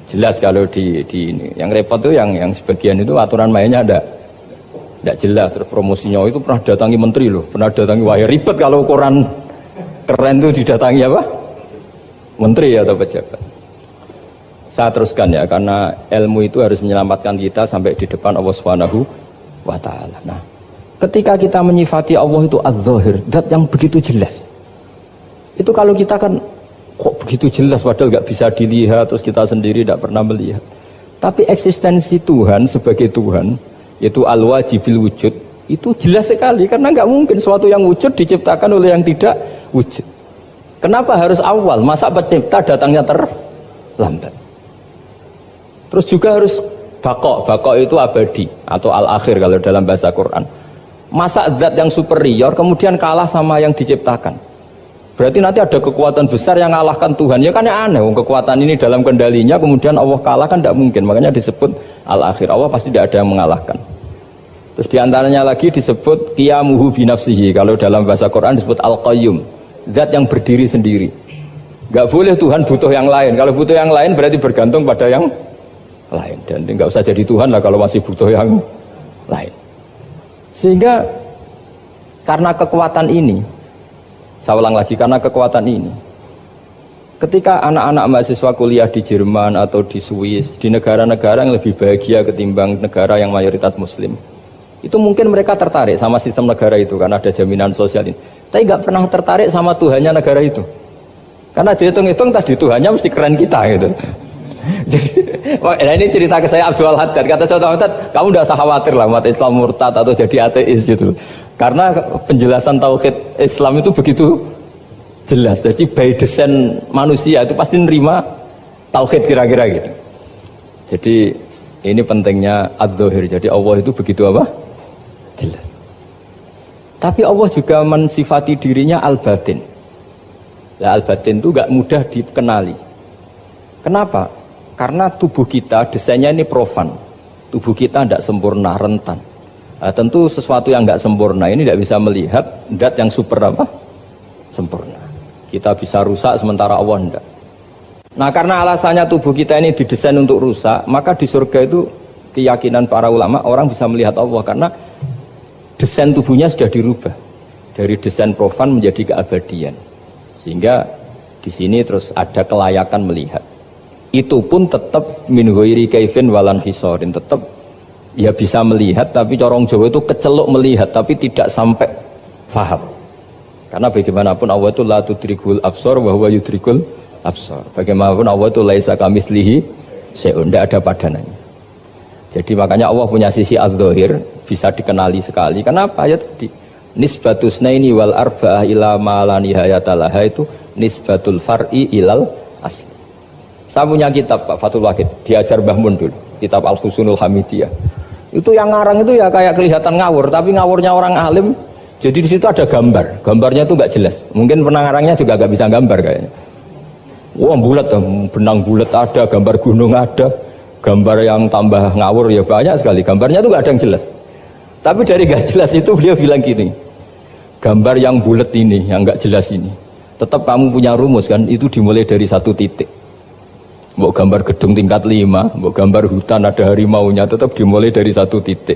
jelas kalau di ini. Yang repot tuh yang sebagian itu aturan mainnya tidak jelas. Terus promosinya itu pernah datangi menteri loh, pernah datangi wahai ribet kalau ukuran keren tuh didatangi apa? Menteri atau pejabat. Saya teruskan ya, karena ilmu itu harus menyelamatkan kita sampai di depan Allah Subhanahu wa Ta'ala. Nah, ketika kita menyifati Allah itu az-zahir, zat yang begitu jelas. Itu kalau kita kan kok begitu jelas padahal nggak bisa dilihat, terus kita sendiri tidak pernah melihat. Tapi eksistensi Tuhan sebagai Tuhan, yaitu al-wajibil wujud, itu jelas sekali karena nggak mungkin suatu yang wujud diciptakan oleh yang tidak wujud. Kenapa harus awal? Masa pencipta datangnya terlambat? Terus juga harus bakok itu abadi atau al-akhir kalau dalam bahasa Quran. Masa zat yang superior kemudian kalah sama yang diciptakan? Berarti nanti ada kekuatan besar yang mengalahkan Tuhan. Ya kan ya aneh, kekuatan ini dalam kendalinya kemudian Allah kalah kan tidak mungkin. Makanya disebut al-akhir. Allah pasti tidak ada yang mengalahkan. Terus diantaranya lagi disebut qiyamuhu binafsihi. Kalau dalam bahasa Quran disebut al-qayyum. Zat yang berdiri sendiri. Gak boleh Tuhan butuh yang lain. Kalau butuh yang lain berarti bergantung pada yang lain. Dan gak usah jadi Tuhan lah kalau masih butuh yang lain. Sehingga karena kekuatan ini, saya ulang lagi, karena kekuatan ini, ketika anak-anak mahasiswa kuliah di Jerman atau di Swiss, di negara-negara yang lebih bahagia ketimbang negara yang mayoritas Muslim, itu mungkin mereka tertarik sama sistem negara itu karena ada jaminan sosial ini. Tapi nggak pernah tertarik sama Tuhannya negara itu, karena dihitung-hitung tadi Tuhannya mesti keren kita gitu. Jadi, ini cerita ke saya Abdul Haddad. Kata saya Abdul Haddad, kamu tidak usah khawatir lah umat Islam murtad atau jadi ateis gitu. Karena penjelasan tauhid Islam itu begitu jelas. Jadi by design manusia itu pasti nerima tauhid kira-kira gitu. Jadi ini pentingnya adz-dzahir. Jadi Allah itu begitu apa? Jelas. Tapi Allah juga mensifati dirinya al-batin. Nah, al-batin itu gak mudah dikenali. Kenapa? Karena tubuh kita desainnya ini profan. Tubuh kita tidak sempurna, rentan. Nah, tentu sesuatu yang gak sempurna ini tidak bisa melihat zat yang super apa? Sempurna. Kita bisa rusak sementara Allah tidak. Nah, karena alasannya tubuh kita ini didesain untuk rusak, maka di surga itu keyakinan para ulama orang bisa melihat Allah karena desain tubuhnya sudah dirubah dari desain profan menjadi keabadian, sehingga di sini terus ada kelayakan melihat. Itu pun tetap min ghairi kaifin walan hisorin, tetap ya bisa melihat, tapi corong Jawa itu kecelok melihat tapi tidak sampai faham. Karena bagaimanapun Allah itu la tudrikul absar wa huwa yudrikul absar. Bagaimanapun Allah itu laisa kamitslihi syai'un, tidak ada padanannya. Jadi makanya Allah punya sisi az-zahir bisa dikenali sekali. Kenapa? Ya tadi nisbatus naini wal arba'ah ila ma la nihayata laha itu nisbatul far'i ilal asli. Saya punya kitab Pak Fathul Wahid, diajar Mbah Mun dulu, kitab Al-Husnul Hamidiyah. Itu yang ngarang itu ya kayak kelihatan ngawur, tapi ngawurnya orang alim. Jadi di situ ada gambar. Gambarnya itu enggak jelas. Mungkin pengarangnya juga enggak bisa gambar kayaknya. Wah, bulat, benang bulat ada, gambar gunung ada. Gambar yang tambah ngawur ya banyak sekali. Gambarnya itu gak ada yang jelas. Tapi dari gak jelas itu beliau bilang gini, gambar yang bulat ini, yang gak jelas ini, tetap kamu punya rumus kan, itu dimulai dari satu titik. Mau gambar gedung tingkat 5, mau gambar hutan ada harimaunya, tetap dimulai dari satu titik.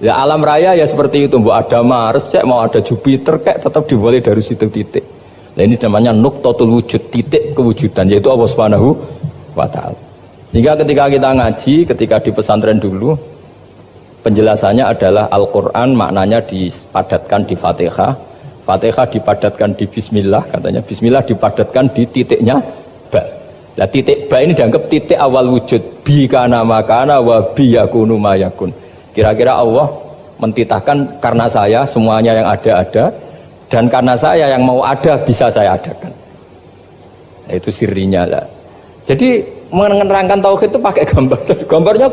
Ya alam raya ya seperti itu, mau ada Mars, cek mau ada Jupiter, kayak tetap dimulai dari situ titik. Nah ini namanya nuqtatul wujud, titik kewujudan, yaitu Allah Subhanahu wa Ta'ala. Sehingga ketika kita ngaji, ketika di pesantren dulu, penjelasannya adalah Al-Quran maknanya dipadatkan di Fatihah, Fatihah dipadatkan di Bismillah, katanya Bismillah dipadatkan di titiknya ba. Nah titik ba ini dianggap titik awal wujud, bi kana makana wa bi yakunu mayakun. Kira-kira Allah mentitahkan karena saya semuanya yang ada, dan karena saya yang mau ada bisa saya adakan. Nah, itu sirinya lah. Jadi menerangkan tauhid itu pakai gambar. Gambarnya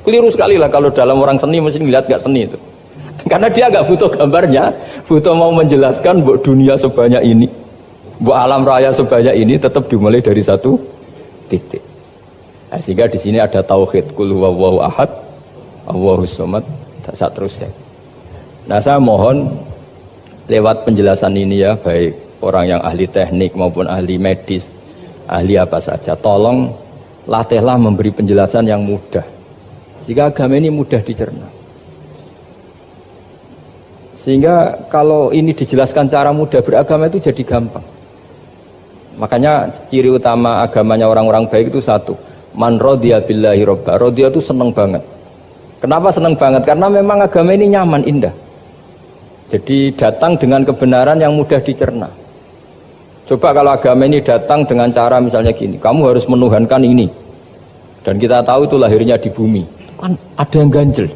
keliru sekali lah kalau dalam orang seni mesti ngeliat gak seni itu. Karena dia gak butuh gambarnya, butuh mau menjelaskan bahwa dunia sebanyak ini, bahwa alam raya sebanyak ini tetap dimulai dari satu titik. Nah, sehingga di sini ada tauhid qul huwallahu ahad, Allahus samad, tak terusnya. Nah, saya mohon lewat penjelasan ini ya, baik orang yang ahli teknik maupun ahli medis, ahli apa saja, tolong latihlah memberi penjelasan yang mudah sehingga agama ini mudah dicerna. Sehingga kalau ini dijelaskan cara mudah beragama itu jadi gampang. Makanya ciri utama agamanya orang-orang baik itu satu, man radiya billahi robba. Radiya itu seneng banget. Kenapa seneng banget? Karena memang agama ini nyaman, indah. Jadi datang dengan kebenaran yang mudah dicerna. Coba kalau agama ini datang dengan cara misalnya gini, kamu harus menuhankan ini, dan kita tahu itu lahirnya di bumi, kan ada yang ganjel.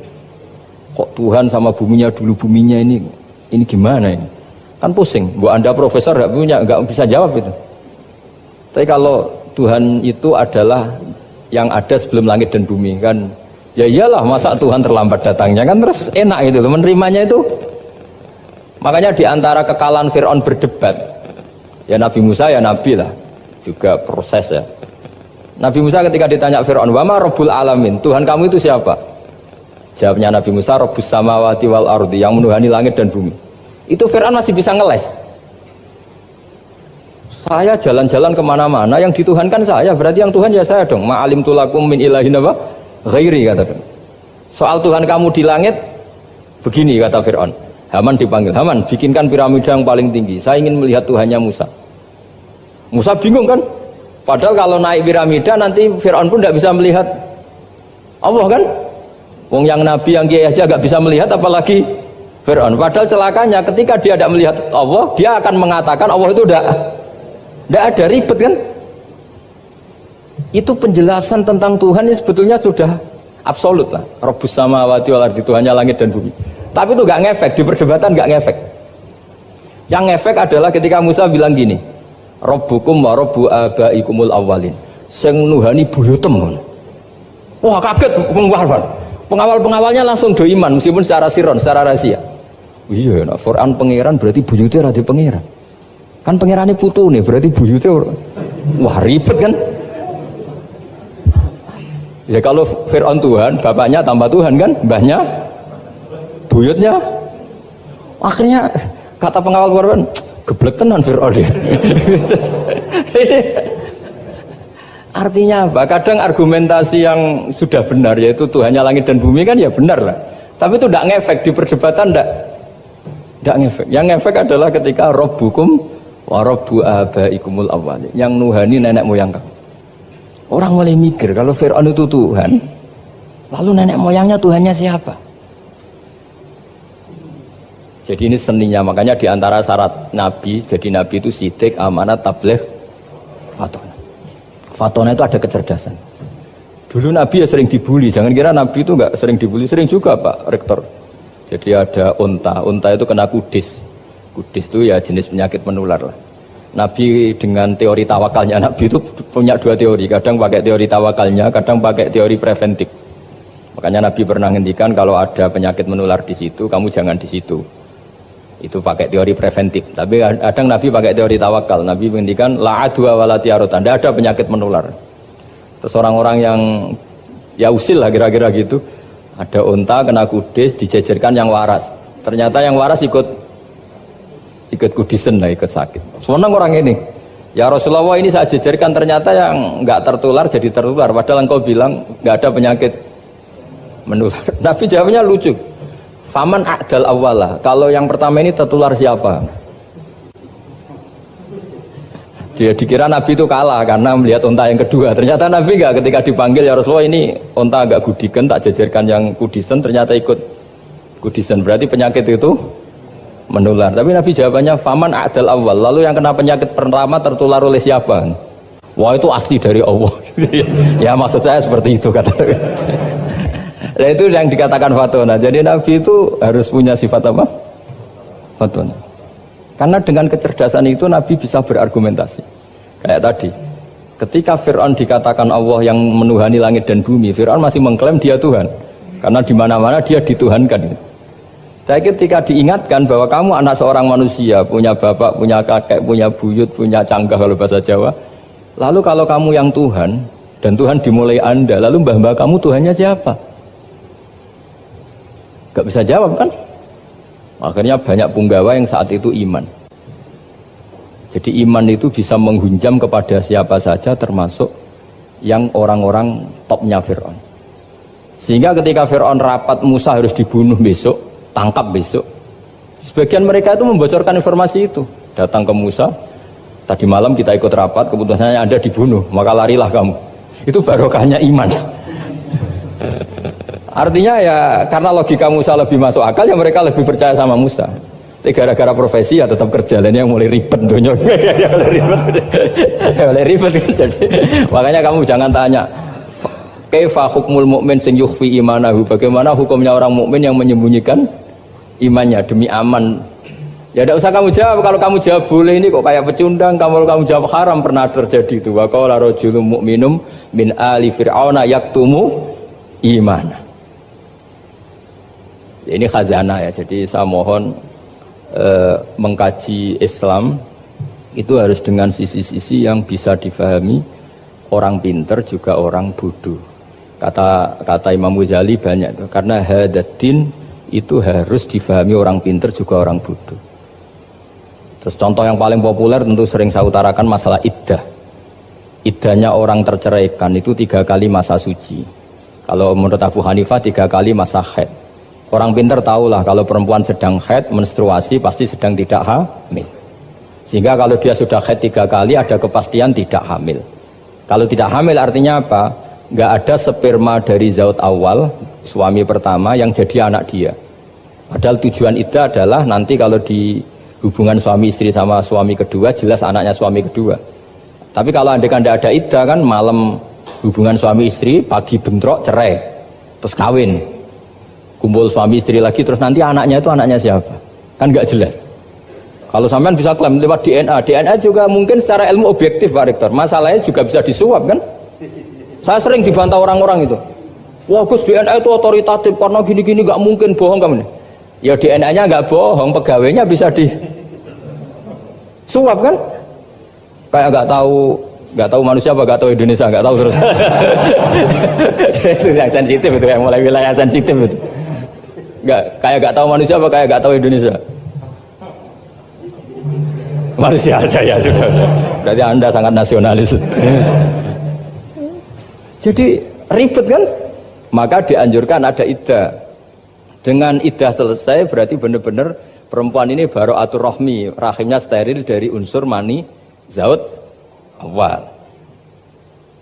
Kok Tuhan sama buminya dulu, buminya ini gimana ini? Kan pusing. Bu Anda profesor nggak bisa jawab itu. Tapi kalau Tuhan itu adalah yang ada sebelum langit dan bumi, kan ya iyalah, masa Tuhan terlambat datangnya, kan terus enak itu menerimanya itu. Makanya diantara kekalahan Fir'aun berdebat, ya Nabi Musa ya Nabi lah, juga proses ya. Nabi Musa ketika ditanya Fir'aun, wa ma rabbul alamin, Tuhan kamu itu siapa? Jawabnya Nabi Musa, rabbus samawati wal ardi, yang menuhani langit dan bumi. Itu Fir'aun masih bisa ngeles. Saya jalan-jalan kemana-mana, yang dituhankan saya, berarti yang Tuhan ya saya dong. Ma'alim tulakum min ilahin apa? Ghairi, kata Fir'aun. Soal Tuhan kamu di langit, begini kata Fir'aun. Haman dipanggil, Haman bikinkan piramida yang paling tinggi, saya ingin melihat Tuhannya Musa. Musa bingung kan, padahal kalau naik piramida nanti Fir'aun pun tidak bisa melihat Allah kan. Wong yang nabi yang kiai aja gak bisa melihat, apalagi Fir'aun. Padahal celakanya ketika dia tidak melihat Allah, dia akan mengatakan Allah itu tidak ada, ribet kan. Itu penjelasan tentang Tuhan ini sebetulnya sudah absolut lah. Rabbus samawati wal ardi, Tuhannya langit dan bumi. Tapi itu gak ngefek, di perdebatan gak ngefek. Yang ngefek adalah ketika Musa bilang gini, Rabbukum wa rabbu abaikumul awwalin, sing nuhani buyutem. Wah kaget pengawal-pengawalnya langsung do iman, meskipun secara siron, secara rahasia. Iya, nah, Quran pangeran berarti buyutnya rada pangeran. Kan pangerannya putu nih, berarti buyutnya wah ribet kan. Ya kalau Fir'aun Tuhan, bapaknya tambah Tuhan kan, mbahnya buyutnya. Akhirnya kata pengawal Quran, geblek tenan Fir'aun. Artinya apa? Kadang argumentasi yang sudah benar, yaitu Tuhannya langit dan bumi kan ya benar lah. Tapi itu tidak ngefek di perdebatan, tidak ngefek. Yang ngefek adalah ketika Rabbukum wa rabbu abaikumul awwalin, yang nuhani nenek moyang kamu. Orang mulai mikir kalau Fir'aun itu Tuhan, lalu nenek moyangnya Tuhannya siapa? Jadi ini seninya, makanya diantara syarat Nabi, jadi Nabi itu sidik, amanat, tabligh, fatona. Fatona itu ada kecerdasan. Dulu Nabi ya sering dibully, jangan kira Nabi itu nggak sering dibully, sering juga Pak Rektor. Jadi ada unta itu kena kudis. Kudis itu ya jenis penyakit menular lah. Nabi dengan teori tawakalnya, Nabi itu punya dua teori, kadang pakai teori tawakalnya, kadang pakai teori preventif. Makanya Nabi pernah ngendikan kalau ada penyakit menular di situ, kamu jangan di situ. Itu pakai teori preventif. Tapi kadang Nabi pakai teori tawakal. Nabi menghentikan la adwa wala tiarut. Tidak ada penyakit menular. Terus orang-orang yang ya usil lah kira-kira gitu. Ada unta kena kudis, dijejerkan yang waras. Ternyata yang waras ikut kudisen lah, ikut sakit. Senang orang ini. Ya Rasulullah, ini saya jejerkan, ternyata yang nggak tertular jadi tertular. Padahal engkau bilang nggak ada penyakit menular. Nabi jawabnya lucu. Faman a'dal awwalah, kalau yang pertama ini tertular siapa? Dia dikira Nabi itu kalah karena melihat unta yang kedua. Ternyata Nabi enggak, ketika dipanggil ya Rasulullah, ini unta agak gudikan, tak jejerkan yang kudisen, ternyata ikut kudisen. Berarti penyakit itu menular. Tapi Nabi jawabannya faman a'dal awwal, lalu yang kena penyakit pertama tertular oleh siapa? Wah itu asli dari Allah. Ya maksud saya seperti itu kata. Nah itu yang dikatakan fatona. Jadi Nabi itu harus punya sifat apa? Fatona. Karena dengan kecerdasan itu Nabi bisa berargumentasi. Kayak tadi, Ketika Fir'aun dikatakan Allah yang menuhani langit dan bumi, Fir'aun masih mengklaim dia Tuhan. Karena di mana-mana dia dituhankan. Tapi ketika diingatkan bahwa kamu anak seorang manusia, punya bapak, punya kakek, punya buyut, punya canggah kalau bahasa Jawa. Lalu kalau kamu yang Tuhan, dan Tuhan dimulai Anda, lalu mbah-mbah kamu Tuhannya siapa? Gak bisa jawab kan? Akhirnya banyak punggawa yang saat itu iman. Jadi iman itu bisa menghunjam kepada siapa saja termasuk yang orang-orang topnya Fir'aun. Sehingga ketika Fir'aun rapat Musa harus dibunuh besok, tangkap besok. Sebagian mereka itu membocorkan informasi itu. Datang ke Musa, tadi malam kita ikut rapat, keputusannya Anda dibunuh, maka larilah kamu. Itu barokahnya iman. Artinya ya karena logika Musa lebih masuk akal, ya mereka lebih percaya sama Musa. Tapi gara-gara profesi ya tetap kerja, dan yang mulai ribet dunia. mulai ribet kan. Jadi makanya kamu jangan tanya kaifa hukmul mukmin sing yukhfi imanahu, bagaimana hukumnya orang mukmin yang menyembunyikan imannya demi aman. Ya tidak usah kamu jawab. Kalau kamu jawab boleh, ini kok kayak pecundang. Kalau kamu jawab haram, pernah terjadi itu. Wa qala rajulun mu'minum min ali fir'auna yaktumu imana. Ini khazanah ya. Jadi saya mohon mengkaji Islam itu harus dengan sisi-sisi yang bisa difahami orang pinter juga orang bodoh. Kata Imam Ghazali banyak itu. Karena hadatin itu harus difahami orang pinter juga orang bodoh. Terus contoh yang paling populer tentu sering saya utarakan masalah iddah. Iddahnya orang terceraikan itu 3 kali masa suci. Kalau menurut Abu Hanifah 3 kali masa haid. Orang pinter tahulah kalau perempuan sedang haid, menstruasi pasti sedang tidak hamil. Sehingga kalau dia sudah haid 3 kali ada kepastian tidak hamil. Kalau tidak hamil artinya apa? Nggak ada sperma dari zaut awal, suami pertama yang jadi anak dia. Padahal tujuan iddah adalah nanti kalau di hubungan suami istri sama suami kedua jelas anaknya suami kedua. Tapi kalau andai kan tidak ada iddah kan, malam hubungan suami istri, pagi bentrok cerai, terus kawin, kumpul suami istri lagi, terus nanti anaknya itu anaknya siapa? Kan nggak jelas. Kalau sampean bisa klaim lewat DNA juga mungkin secara ilmu objektif Pak Rektor. Masalahnya juga bisa disuap kan? Saya sering dibantah orang-orang itu. Wah Gus, DNA itu otoritatif karena gini-gini, nggak mungkin, bohong kamu nih. Ya DNA-nya nggak bohong, pegawainya bisa disuap kan? Kayak nggak tahu manusia apa nggak tahu Indonesia, nggak tahu terus. Itu yang sensitif itu, yang mulai wilayah sensitif itu. Nggak tahu manusia apa kayak nggak tahu Indonesia. Manusia aja ya sudah. Berarti Anda sangat nasionalis. Jadi ribet kan? Maka dianjurkan ada iddah. Dengan iddah selesai berarti benar-benar perempuan ini baru atur rohmi, rahimnya steril dari unsur mani zaut awal.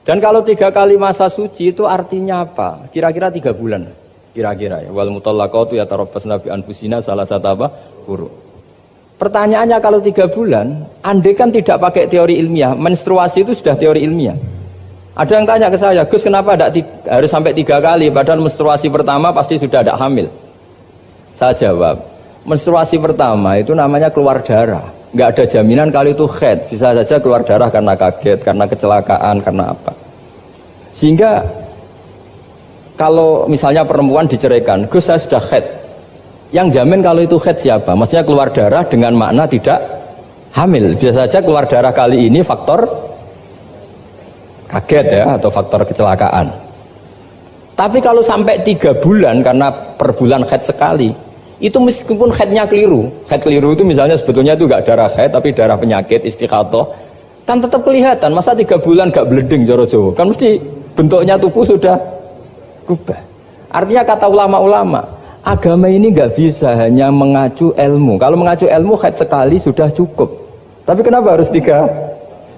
Dan kalau 3 kali masa suci itu artinya apa? Kira-kira 3 bulan. Kira-kira ya. Wal mutallaqatu yatarabbasna bi anfusina salasata apa? Quru. Pertanyaannya kalau 3 bulan, andai kan tidak pakai teori ilmiah, menstruasi itu sudah teori ilmiah. Ada yang tanya ke saya, Gus kenapa harus sampai 3 kali, padahal menstruasi pertama pasti sudah ada hamil. Saya jawab, menstruasi pertama itu namanya keluar darah. Nggak ada jaminan kalau itu haid, bisa saja keluar darah karena kaget, karena kecelakaan, karena apa. Sehingga kalau misalnya perempuan diceraikan, Gus saya sudah haid, yang jamin kalau itu haid siapa? Maksudnya keluar darah dengan makna tidak hamil. Bisa saja keluar darah kali ini faktor kaget ya, atau faktor kecelakaan. Tapi kalau sampai 3 bulan karena per bulan haid sekali, itu meskipun haidnya keliru, haid keliru itu misalnya sebetulnya itu nggak darah haid tapi darah penyakit istikhadah, kan tetap kelihatan. Masa 3 bulan nggak bleeding joro Jawa? Kan mesti bentuknya tubuh sudah berubah. Artinya kata ulama-ulama, agama ini nggak bisa hanya mengacu ilmu. Kalau mengacu ilmu haid sekali sudah cukup. Tapi kenapa harus 3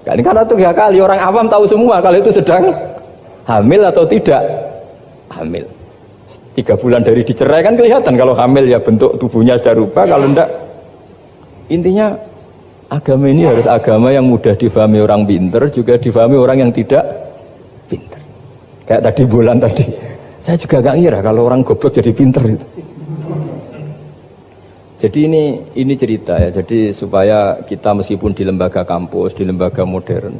kali? Karena 3 kali orang awam tahu semua kalau itu sedang hamil atau tidak hamil. 3 bulan dari dicerai kan kelihatan kalau hamil ya, bentuk tubuhnya sudah rubah. Kalau enggak, intinya agama ini harus agama yang mudah difahami orang pinter, juga difahami orang yang tidak pinter. Kayak tadi bulan tadi, saya juga gak ngira kalau orang goblok jadi pinter itu. Jadi ini cerita ya, jadi supaya kita meskipun di lembaga kampus, di lembaga modern,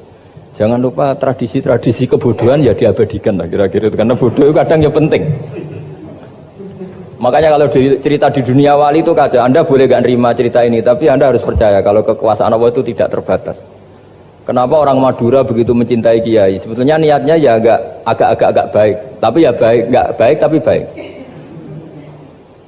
Jangan lupa tradisi-tradisi kebodohan ya diabadikan lah kira-kira itu, karena bodoh itu kadang ya penting. Makanya kalau cerita di dunia wali itu kaca, Anda boleh gak nerima cerita ini, tapi Anda harus percaya kalau kekuasaan Allah itu tidak terbatas. Kenapa orang Madura begitu mencintai kiai? Sebetulnya niatnya ya agak baik, tapi ya baik, nggak baik tapi baik.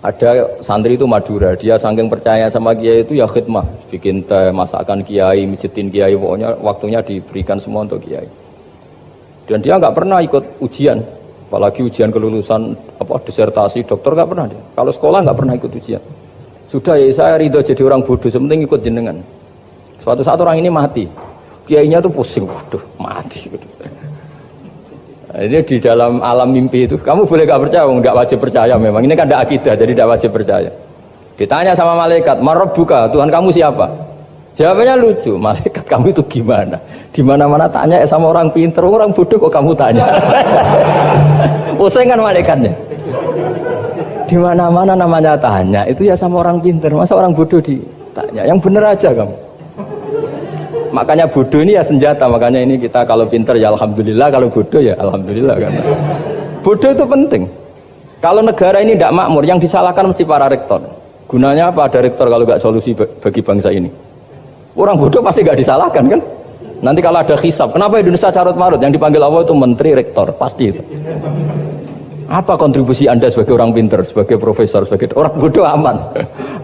Ada santri itu Madura, dia saking percaya sama kiai itu ya khidmah, bikin teh, masakan kiai, mijitin kiai, pokoknya waktunya diberikan semua untuk kiai. Dan dia nggak pernah ikut ujian, apalagi ujian kelulusan disertasi dokter nggak pernah dia. Kalau sekolah nggak pernah ikut ujian. Sudah ya saya ridho jadi orang bodoh, sementing ikut jenengan. Suatu saat orang ini mati, kiainya tuh pusing, waduh mati. Ini di dalam alam mimpi itu, kamu boleh gak percaya, nggak wajib percaya memang. Ini kan ada akidah, jadi tidak wajib percaya. Ditanya sama malaikat, Marabbuka, Tuhan kamu siapa? Jawabannya lucu, malaikat kamu itu gimana? Di mana-mana tanya sama orang pinter, orang bodoh kok kamu tanya? Pusing kan malaikatnya. Di mana-mana namanya tanya, itu ya sama orang pinter, masa orang bodoh ditanya? Yang bener aja kamu. Makanya bodoh ini ya senjata, makanya ini kita kalau pinter ya alhamdulillah, kalau bodoh ya alhamdulillah. Karena bodoh itu penting. Kalau negara ini tidak makmur, yang disalahkan mesti para rektor. Gunanya apa ada rektor kalau nggak solusi bagi bangsa ini? Orang bodoh pasti nggak disalahkan kan? Nanti kalau ada hisab, kenapa Indonesia carut marut? Yang dipanggil Allah itu menteri rektor, pasti itu. Apa kontribusi Anda sebagai orang pinter, sebagai profesor, sebagai orang bodoh aman?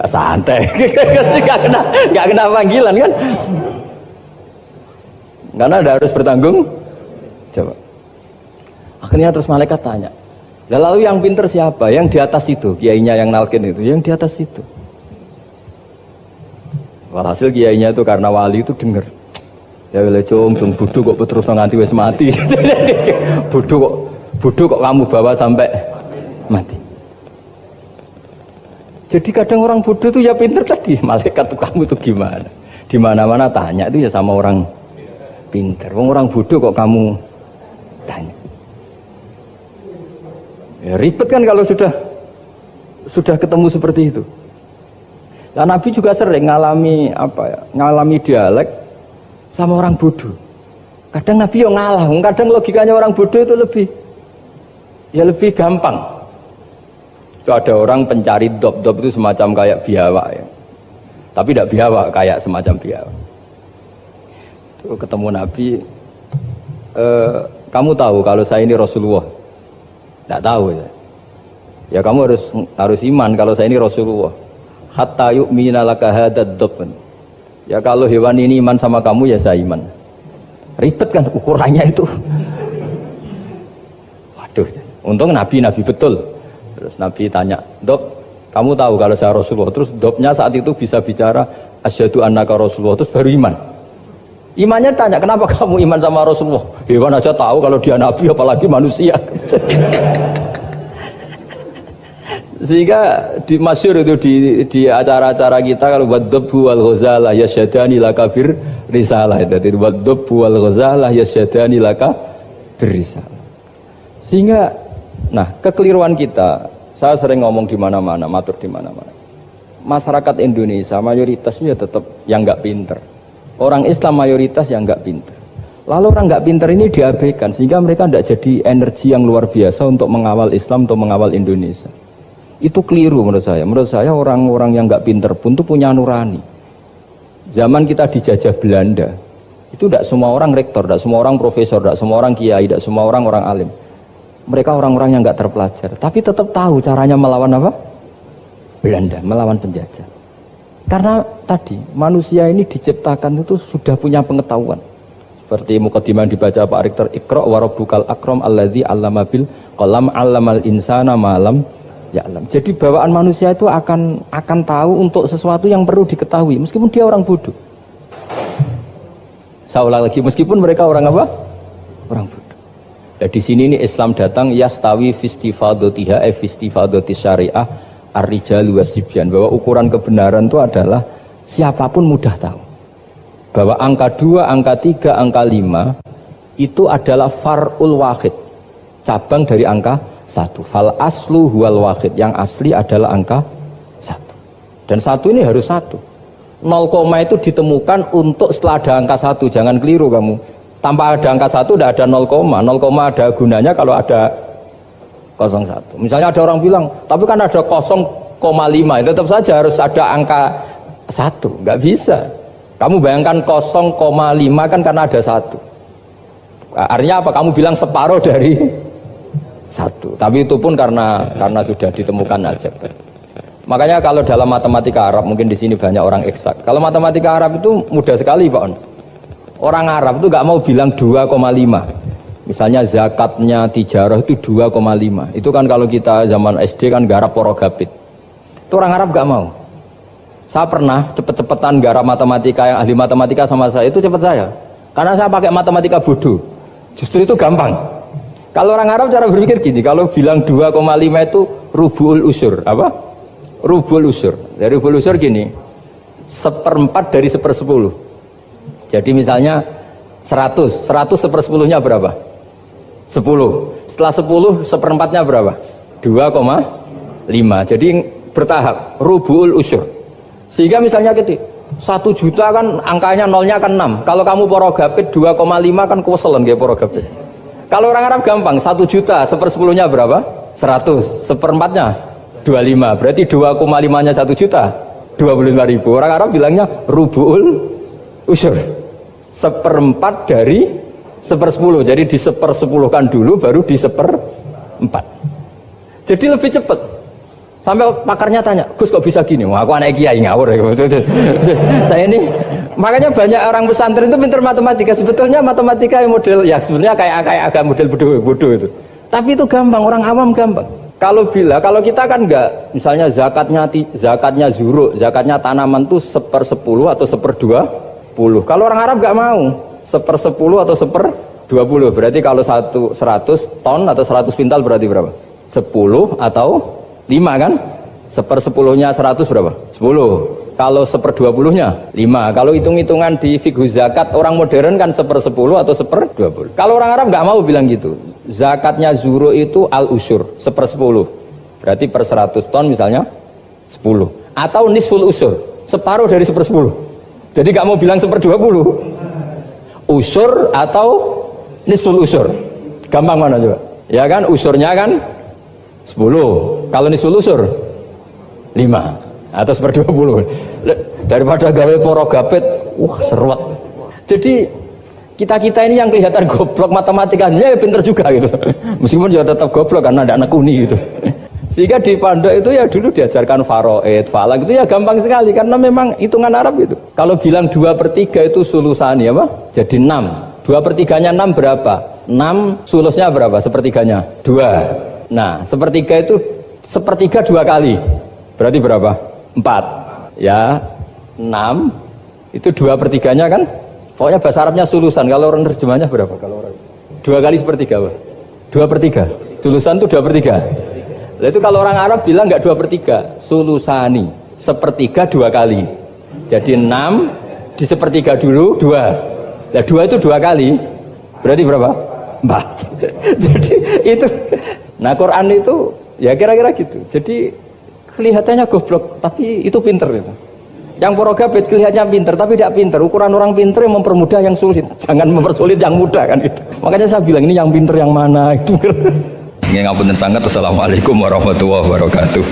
Santai, nggak kena panggilan kan? Karena Anda harus bertanggung jawab. Akhirnya terus malaikat tanya, lalu yang pinter siapa? Yang di atas itu, kiainya yang nalkin itu, yang di atas itu. Walhasil kiainya itu karena wali itu dengar, ya wile cung bodoh kok terus nganti wis mati. bodoh kok kamu bawa sampai mati. Jadi kadang orang bodoh itu ya pinter tadi, malaikat tuh kamu itu gimana? Di mana-mana tanya itu ya sama orang pinter. Orang bodoh kok kamu tanya? Ya, ribet kan kalau sudah ketemu seperti itu. Nah, Nabi juga sering ngalami dialek sama orang bodoh. Kadang Nabi yang ngalah, kadang logikanya orang bodoh itu lebih gampang. Itu ada orang pencari dop itu semacam kayak biawak ya. Tapi tidak biawak, kayak semacam biawak. Itu ketemu Nabi, kamu tahu kalau saya ini Rasulullah? Tidak tahu ya. Ya kamu harus iman kalau saya ini Rasulullah. Hatta yu'mina laka hadad dobban. Ya kalau hewan ini iman sama kamu ya saya iman. Ribet kan ukurannya itu. Waduh, untung Nabi betul. Terus Nabi tanya, Dob, kamu tahu kalau saya Rasulullah? Terus Dobnya saat itu bisa bicara asyhadu annaka Rasulullah, terus baru iman. Imannya tanya, kenapa kamu iman sama Rasulullah? Hewan aja tahu kalau dia Nabi, apalagi manusia. Sehingga masyhur itu di acara-acara kita, kalau wadhabbu wal ghazalah yasyadani laka bir risalah. Jadi wadhabbu wal ghazalah yasyadani laka bir risalah. Sehingga kekeliruan kita, saya sering ngomong di mana-mana, matur di mana-mana. Masyarakat Indonesia mayoritasnya tetap yang nggak pinter. Orang Islam mayoritas yang nggak pinter. Lalu orang nggak pinter ini diabaikan sehingga mereka tidak jadi energi yang luar biasa untuk mengawal Islam, untuk mengawal Indonesia. Itu keliru menurut saya. Menurut saya orang-orang yang nggak pinter pun tuh punya nurani. Zaman kita dijajah Belanda, itu tidak semua orang rektor, tidak semua orang profesor, tidak semua orang kiai, tidak semua orang alim. Mereka orang-orang yang nggak terpelajar, tapi tetap tahu caranya melawan apa? Belanda, melawan penjajah. Karena tadi manusia ini diciptakan itu sudah punya pengetahuan. Seperti mukadimah yang dibaca Pak Rektor, Iqra wa rabbukal akram alladzi 'allama bil qalam 'allamal insana ma lam ya'lam. Jadi bawaan manusia itu akan tahu untuk sesuatu yang perlu diketahui meskipun dia orang bodoh. Saya ulang lagi, meskipun mereka orang apa? Orang bodoh. Nah, di sini ini Islam datang yastawi fistifadatiha fistifadati syariah ar-rijalu wasibyan, bahwa ukuran kebenaran itu adalah siapapun mudah tahu. Bahwa angka 2, angka 3, angka 5 itu adalah far'ul wahid, cabang dari angka 1. Fal aslu huwal wahid, yang asli adalah angka 1. Dan 1 ini harus 1. 0, itu ditemukan untuk setelah ada angka 1. Jangan keliru kamu. Tanpa ada angka 1 tidak ada 0, 0, ada gunanya kalau ada 01. Misalnya ada orang bilang, tapi kan ada 0,5, tetap saja harus ada angka 1, nggak bisa. Kamu bayangkan 0,5 kan karena ada 1. Artinya apa? Kamu bilang separuh dari 1. Tapi itu pun karena sudah ditemukan aljabar. Makanya kalau dalam matematika Arab, mungkin di sini banyak orang eksak. Kalau matematika Arab itu mudah sekali, Pak On. Orang Arab itu nggak mau bilang 2,5. Misalnya zakatnya tijarah itu 2,5. Itu kan kalau kita zaman SD kan garap porogabit. Itu orang Arab nggak mau. Saya pernah cepet-cepetan garap matematika, yang ahli matematika sama saya itu cepet saya. Karena saya pakai matematika bodoh. Justru itu gampang. Kalau orang Arab cara berpikir gini, kalau bilang 2,5 itu rubu'ul usur. Apa? Rubu'ul usur. Dari rubu'ul usur gini, 1/4 dari 1/10. Jadi misalnya 100 1/10-nya berapa? 10. Setelah 10 1/4-nya berapa? 2,5. Jadi bertahap, rubu'ul usur. Sehingga misalnya gitu, 1 juta kan angkanya nolnya kan 6. Kalau kamu porogabit 2,5 kan kuweselan kayak porogabit. Kalau orang Arab gampang, 1 juta 1/10-nya berapa? 100. 1/4-nya 25. Berarti 2,5-nya 1 juta 25.000. Orang Arab bilangnya rubu'ul usur. 1/4 dari 1/10. Jadi di 1/10-kan dulu baru di 1/4. Jadi lebih cepat. Sampai pakarnya tanya, Gus kok bisa gini? Wah, aku anak kiai ngawur ya. Saya ini, makanya banyak orang pesantren itu pintar matematika. Sebetulnya matematika yang model, ya sebenarnya kayak agak model bodoh itu. Tapi itu gampang, orang awam gampang. Kalau kita kan enggak, misalnya zakatnya zuru, zakatnya tanaman itu 1/10 atau 1/20. Kalau orang Arab enggak mau 1/10 atau 1/20. Berarti kalau 100 ton atau 100 pintal berarti berapa? 10 atau 5 kan? 1/10-nya 100 berapa? 10. Kalau 1/20-nya 5. Kalau hitung-hitungan di fikih zakat orang modern kan 1/10 atau 1/20. Kalau orang Arab nggak mau bilang gitu. Zakatnya zuru itu al-usur 1/10. Berarti per 100 ton misalnya 10. Atau nisful usur, separuh dari 1/10. Jadi nggak mau bilang 1/20. Usur atau nisful usur. Gampang mana coba? Ya kan, usurnya kan 10. Kalau nisful usur 5 atau 1/20. Daripada gawe porogabit, wah seruat. Jadi kita ini yang kelihatan goblok matematikanya ya pinter juga gitu. Meskipun ya tetap goblok karena ada anak kuni gitu. Sehingga di pondok itu ya dulu diajarkan faraid, falak itu ya gampang sekali karena memang hitungan Arab itu. Kalau bilang 2/3 itu sulusani apa? Jadi 6. 2/3-nya 6 berapa? 6 sulusnya berapa? Sepertiganya 2. Nah, sepertiga itu sepertiga 2 kali. Berarti berapa? 4. Ya, 6 itu 2/3-nya kan? Pokoknya bahasa Arabnya sulusan. Kalau orang terjemahnya berapa? Kalau orang 2 kali sepertiga apa? 2/3. Sulusan itu 2/3. Nah, itu kalau orang Arab bilang enggak 2/3, sulusani. Sepertiga 2 kali. Jadi 6 di sepertiga dulu 2. Nah, 2 itu 2 kali. Berarti berapa? 4. Jadi itu. Nah, Quran itu ya kira-kira gitu. Jadi kelihatannya goblok, tapi itu pinter itu. Yang porogabit kelihatannya pinter, tapi tidak pinter. Ukuran orang pinter yang mempermudah yang sulit. Jangan mempersulit yang mudah kan itu. Makanya saya bilang ini yang pinter yang mana itu. Sehingga ngapunten sangat. Assalamualaikum warahmatullahi wabarakatuh.